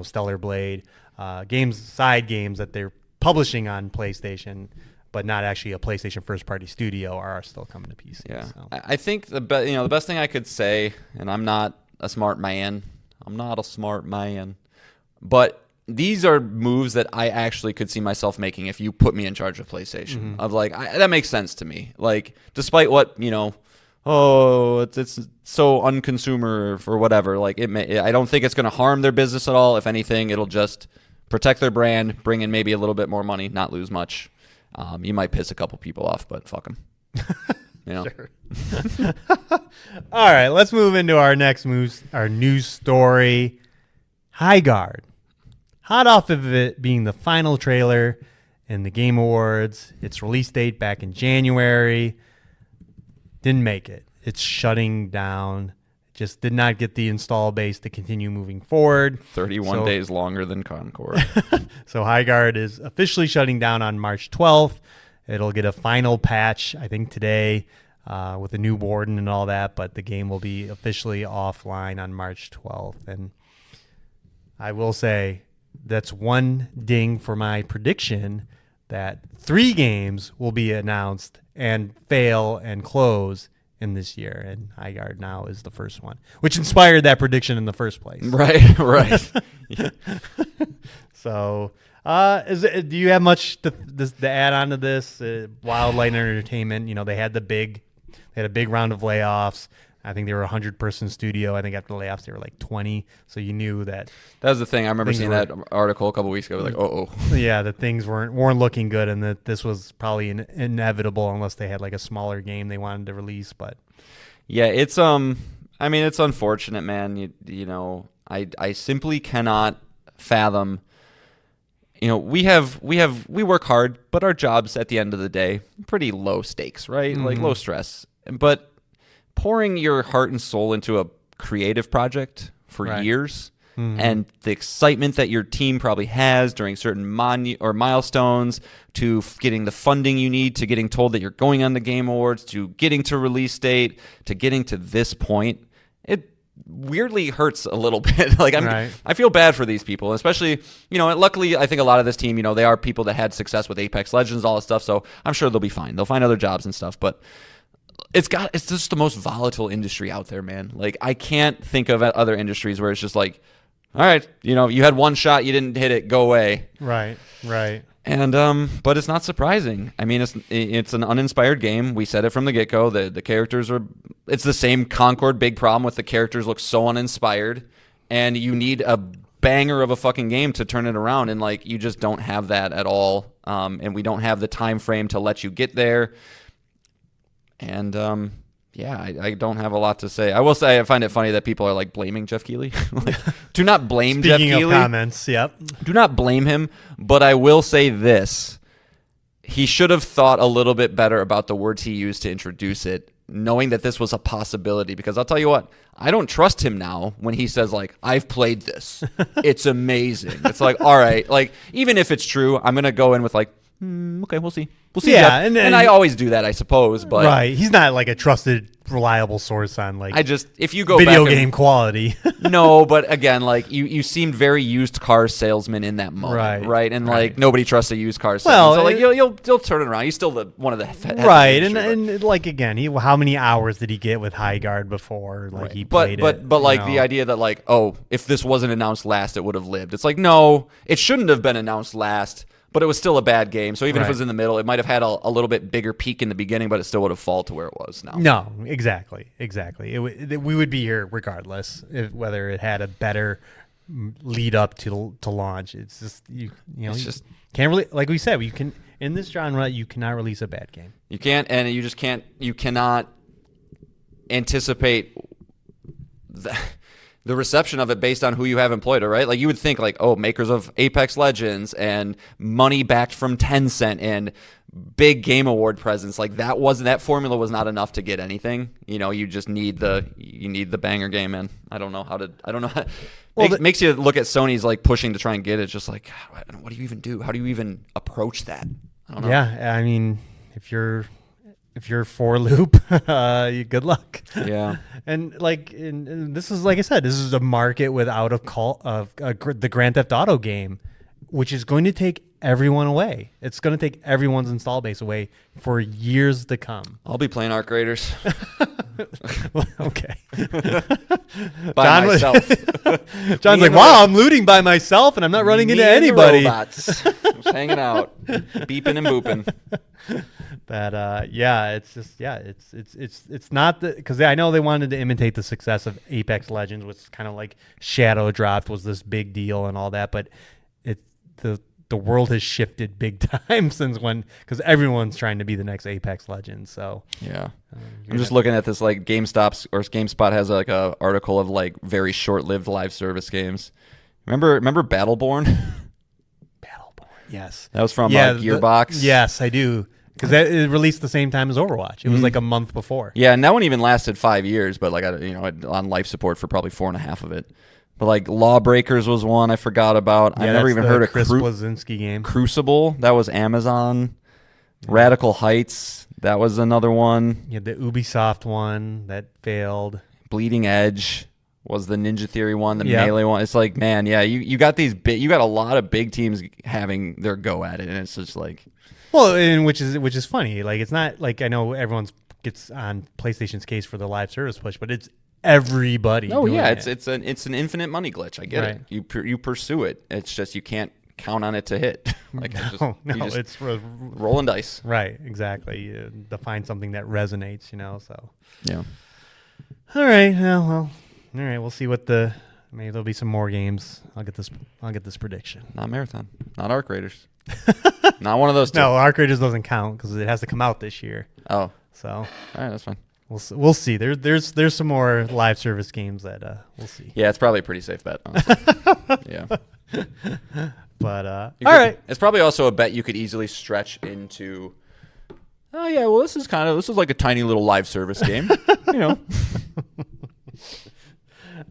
Stellar Blade, side games that they're publishing on PlayStation, but not actually a PlayStation first party studio, are still coming to PC. Yeah, so. I think the best thing I could say, and I'm not a smart man, but these are moves that I actually could see myself making if you put me in charge of PlayStation. Of that makes sense to me. Like, despite what it's so unconsumer or whatever. Like, I don't think it's going to harm their business at all. If anything, it'll just protect their brand, bring in maybe a little bit more money, not lose much. You might piss a couple people off, but fuck them. Sure. All right, let's move into our next news story. Highguard. Hot off of it being the final trailer in the Game Awards. Its release date back in January. Didn't make it. It's shutting down. Just did not get the install base to continue moving forward. 31 days longer than Concord. So Highguard is officially shutting down on March 12th. It'll get a final patch, I think, today with a new warden and all that, but the game will be officially offline on March 12th. And I will say, that's one ding for my prediction that 3 games will be announced and fail and close in this year, and Highguard now is the first one, which inspired that prediction in the first place. Right. Yeah. So, do you have much to add on to this? Wildlight Entertainment, they had a big round of layoffs. I think they were a 100-person studio. I think after the layoffs, they were like 20. So you knew that. That was the thing. I remember seeing that article a couple weeks ago. Like, yeah, that things weren't looking good, and that this was probably inevitable unless they had like a smaller game they wanted to release. But yeah, it's it's unfortunate, man. I simply cannot fathom. we work hard, but our jobs at the end of the day, pretty low stakes, right? Like low stress. But pouring your heart and soul into a creative project for years, and the excitement that your team probably has during certain milestones, to getting the funding you need, to getting told that you're going on the Game Awards, to getting to release date, to getting to this point, it weirdly hurts a little bit. Like I feel bad for these people, especially, luckily I think a lot of this team, they are people that had success with Apex Legends, all that stuff. So I'm sure they'll be fine. They'll find other jobs and stuff, but it's just the most volatile industry out there, man. Like I can't think of other industries where it's just like, all right, you had one shot, you didn't hit it, go away. Right. And but it's not surprising. I mean, it's an uninspired game. We said it from the get-go. The characters it's the same Concord big problem with the characters look so uninspired, and you need a banger of a fucking game to turn it around, and like you just don't have that at all. And we don't have the time frame to let you get there. And I don't have a lot to say. I will say I find it funny that people are like blaming Geoff Keighley. Like, do not blame Geoff Keighley. Speaking of comments, yep. Do not blame him, but I will say this. He should have thought a little bit better about the words he used to introduce it, knowing that this was a possibility. Because I'll tell you what, I don't trust him now when he says, like, I've played this. It's amazing. It's like, all right. Like, even if it's true, I'm going to go in with like, okay, we'll see. We'll see. Yeah, and I always do that, I suppose. But right, he's not like a trusted, reliable source on like if you go video back game quality. No, but again, like you seemed very used car salesman in that moment, right? And like nobody trusts a used car salesman. Well, so like you'll turn it around. He's still one of the right, and like again, how many hours did he get with Highguard before? Like he played but like the idea that like, oh, if this wasn't announced last, it would have lived. It's like, no, it shouldn't have been announced last. But it was still a bad game. So even if it was in the middle, it might have had a little bit bigger peak in the beginning, but it still would have fallen to where it was now. No, exactly. We would be here regardless, whether it had a better lead up to launch. It's just just can't really, like we said, you can in this genre you cannot release a bad game. You can't, and you cannot anticipate the reception of it based on who you have employed, right? Like you would think like, oh, makers of Apex Legends and money backed from Tencent and big game award presence, like that formula was not enough to get anything. You just need the banger game, man. I don't know how. Makes you look at Sony's like pushing to try and get it. It's just like, what do you even do? How do you even approach that? I don't know. Yeah, I mean, if you're for loop, good luck. Yeah. And like, and this is, like I said, this is a market without the Grand Theft Auto game, which is going to take everyone away. It's going to take everyone's install base away for years to come. I'll be playing Arc Raiders. Okay. By myself. John's like, wow, I'm looting by myself and I'm not running into anybody. Robots. Just hanging out, beeping and booping. But it's not because I know they wanted to imitate the success of Apex Legends, which kind of like Shadow dropped was this big deal and all that, but the world has shifted big time since because everyone's trying to be the next Apex Legends. So yeah, I'm just looking at this like GameSpot has like a article of like very short-lived live service games. Remember Battleborn? Yes, that was from Gearbox. Yes, I do. Because it released the same time as Overwatch. It was like a month before. Yeah, and that one even lasted 5 years, but like on life support for probably 4.5 of it. But like Lawbreakers was one I forgot about. Yeah, I never even heard of Chris Blazinski game. Crucible. That was Amazon. Radical Heights. That was another one. Yeah, the Ubisoft one that failed. Bleeding Edge was the Ninja Theory one. The Melee one. It's like, man, yeah, you got you got a lot of big teams having their go at it, and it's just like. Well, and which is funny. Like, it's not like I know everyone gets on PlayStation's case for the live service push, but it's everybody. Oh yeah, it's an infinite money glitch. I get it. You pursue it. It's just you can't count on it to hit. Like it's rolling dice. Right, exactly. You find something that resonates. So yeah. All right. Well, all right. We'll see what maybe there'll be some more games. I'll get this prediction. Not Marathon. Not Arc Raiders. Not one of those two. No, Arc Raiders doesn't count because it has to come out this year. Oh, so all right, that's fine. We'll see. There's some more live service games that we'll see. Yeah, it's probably a pretty safe bet. Honestly. Yeah. But all right. It's probably also a bet you could easily stretch into. Oh yeah, well this is like a tiny little live service game, you know.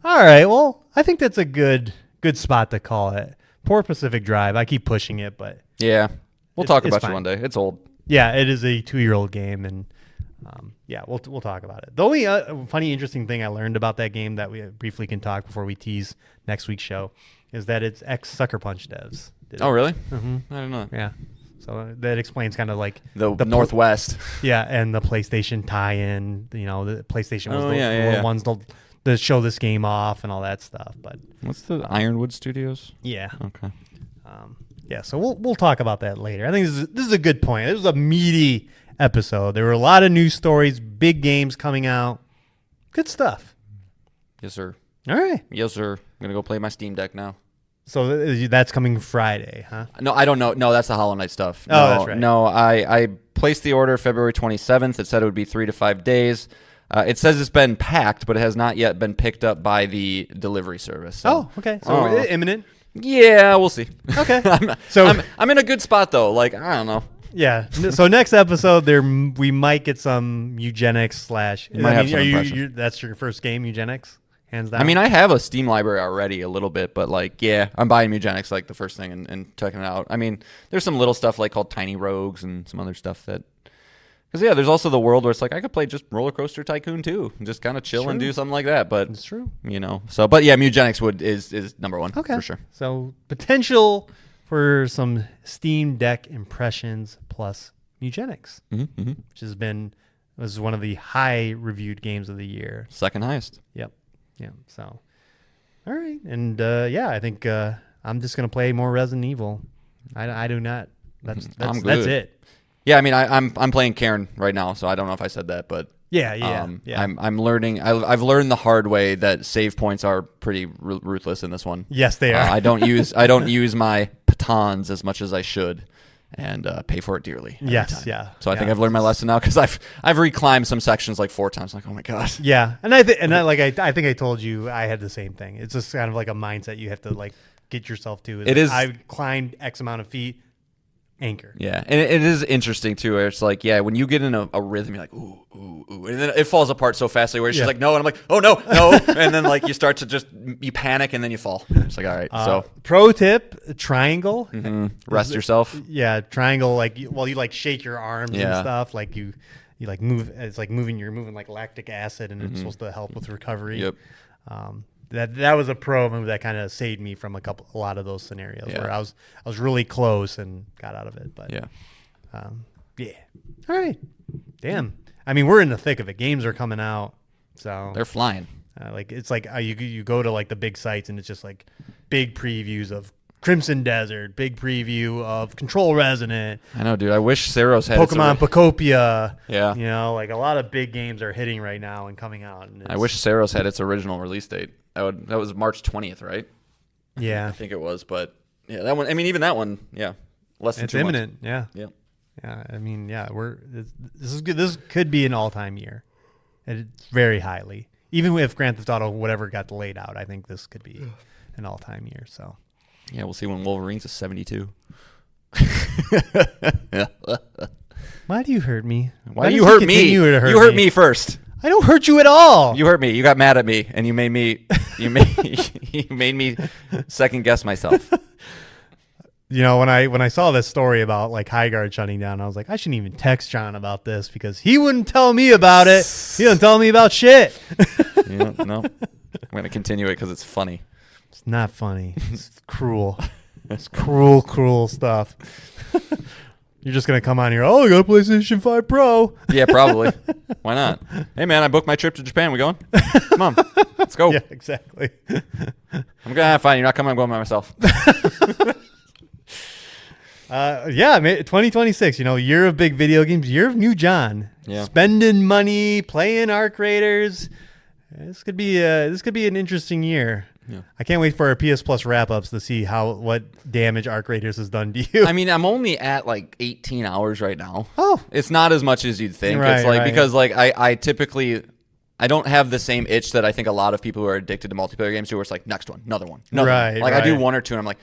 All right. Well, I think that's a good spot to call it. Poor Pacific Drive. I keep pushing it, but yeah, we'll talk it's about fine. you one day. It's old. Yeah, it is a 2-year-old game, and yeah, we'll talk about it. The only funny, interesting thing I learned about that game that we briefly can talk before we tease next week's show is that it's ex-Sucker Punch devs. Oh, really? Mm-hmm. I don't know. Yeah. So that explains kind of like the Northwest. Yeah, and the PlayStation tie-in. You know, the PlayStation was the ones to show this game off and all that stuff. But what's the Ironwood Studios? Yeah. Okay. Yeah, so we'll talk about that later. I think this is a good point. This was a meaty episode. There were a lot of news stories, big games coming out. Good stuff. Yes, sir. All right. Yes, sir. I'm gonna go play my Steam Deck now. So that's coming Friday, huh? No, I don't know. No, that's the Hollow Knight stuff. Oh, that's right. No, I placed the order February 27th. It said it would be 3 to 5 days. It says it's been packed, but it has not yet been picked up by the delivery service. So. Oh, okay. So imminent. Yeah, we'll see. Okay. I'm in a good spot though. Like I don't know. Yeah. So next episode, we might get some eugenics / that's your first game, eugenics, hands down. I mean, I have a Steam library already a little bit, but like, yeah, I'm buying eugenics like the first thing and checking it out. I mean, there's some little stuff like called Tiny Rogues and some other stuff that. Because, yeah, there's also the world where it's like I could play just Roller Coaster Tycoon too and just kind of chill and do something like that. But it's true. You know. So, but yeah, Mugenics is number one for sure. So potential for some Steam Deck impressions plus Mugenics, which was one of the high reviewed games of the year. Second highest. Yep. Yeah. So, all right. And yeah, I think I'm just going to play more Resident Evil. I do not. That's it. Yeah, I mean, I'm playing Karen right now, so I don't know if I said that, but yeah. I'm learning. I've learned the hard way that save points are pretty ruthless in this one. Yes, they are. I don't use my pitons as much as I should, and pay for it dearly. Yes, time. yeah. So I think I've learned my lesson now because I've reclimbed some sections like 4 times. Like, oh my god. Yeah, and I think I told you I had the same thing. It's just kind of like a mindset you have to like get yourself to. It is. I climbed X amount of feet. Anchor. Yeah, and it is interesting too. Where it's like, yeah, when you get in a rhythm, you're like, ooh, ooh, ooh, and then it falls apart so fastly. Where she's like, no, and I'm like, oh no, and then like you start to you panic and then you fall. It's like, all right. So pro tip: triangle. Rest yourself. Yeah, triangle. Like you like shake your arms and stuff. Like you like move. It's like you're moving like lactic acid, and it's supposed to help with recovery. Yep. That was a pro move that kind of saved me from a lot of those scenarios where I was really close and got out of it. But yeah. All right. Damn. I mean, we're in the thick of it. Games are coming out, so they're flying. It's like you go to like the big sites and it's just like big previews of Crimson Desert, big preview of Control Resonant. I know, dude. I wish Saros had Pokemon Pocopia. Yeah. You know, like a lot of big games are hitting right now and coming out. And I wish Saros had its original release date. That was March 20th, right? Yeah. I think it was, but yeah, that one. I mean, even that one, yeah, less than 2 months. It's imminent. Yeah. Yeah. Yeah. I mean, yeah, this is good. This could be an all-time year. And it's very highly. Even if Grand Theft Auto whatever got delayed out, I think this could be an all-time year. So. Yeah, we'll see when Wolverine's is 72. Why do you hurt me? Why do you hurt me? You hurt me first. I don't hurt you at all. You hurt me. You got mad at me, and you made me second guess myself. You know, when I saw this story about like Highguard shutting down, I was like, I shouldn't even text John about this because he wouldn't tell me about it. He doesn't tell me about shit. No, I'm gonna continue it because it's funny. It's not funny. It's cruel. It's cruel stuff. You're just going to come on here, I got a PlayStation 5 Pro. Yeah, probably. Why not? Hey, man, I booked my trip to Japan. We going? Come on. Let's go. Yeah, exactly. I'm going to have fun. You're not coming. I'm going by myself. Yeah, 2026, year of big video games, year of new John. Yeah. Spending money, playing Arc Raiders. This could be an interesting year. Yeah. I can't wait for our PS Plus wrap-ups to see what damage Arc Raiders has done to you. I mean, I'm only at like 18 hours right now. Oh. It's not as much as you'd think. Right, it's like right. because like I typically I don't have the same itch that I think a lot of people who are addicted to multiplayer games do, where it's like next one, another one, another Right, one. Like I do right. one or two, and I'm like,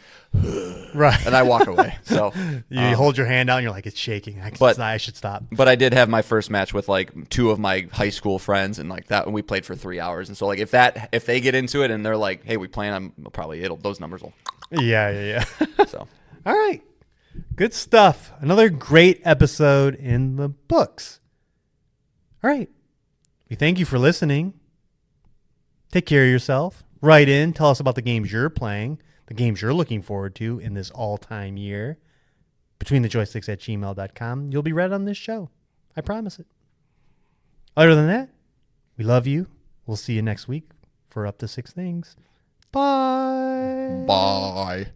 Right. and I walk away. So You hold your hand out and you're like, it's shaking. I should stop. But I did have my first match with like 2 of my high school friends, and like that, and we played for 3 hours. And so like if they get into it and they're like, hey, we playing, those numbers will. Yeah. So All right. Good stuff. Another great episode in the books. All right. We thank you for listening. Take care of yourself. Write in. Tell us about the games you're playing, the games you're looking forward to in this all-time year. BetweenTheJoysticks@gmail.com. You'll be read on this show. I promise it. Other than that, we love you. We'll see you next week for Up to 6 Things. Bye. bye.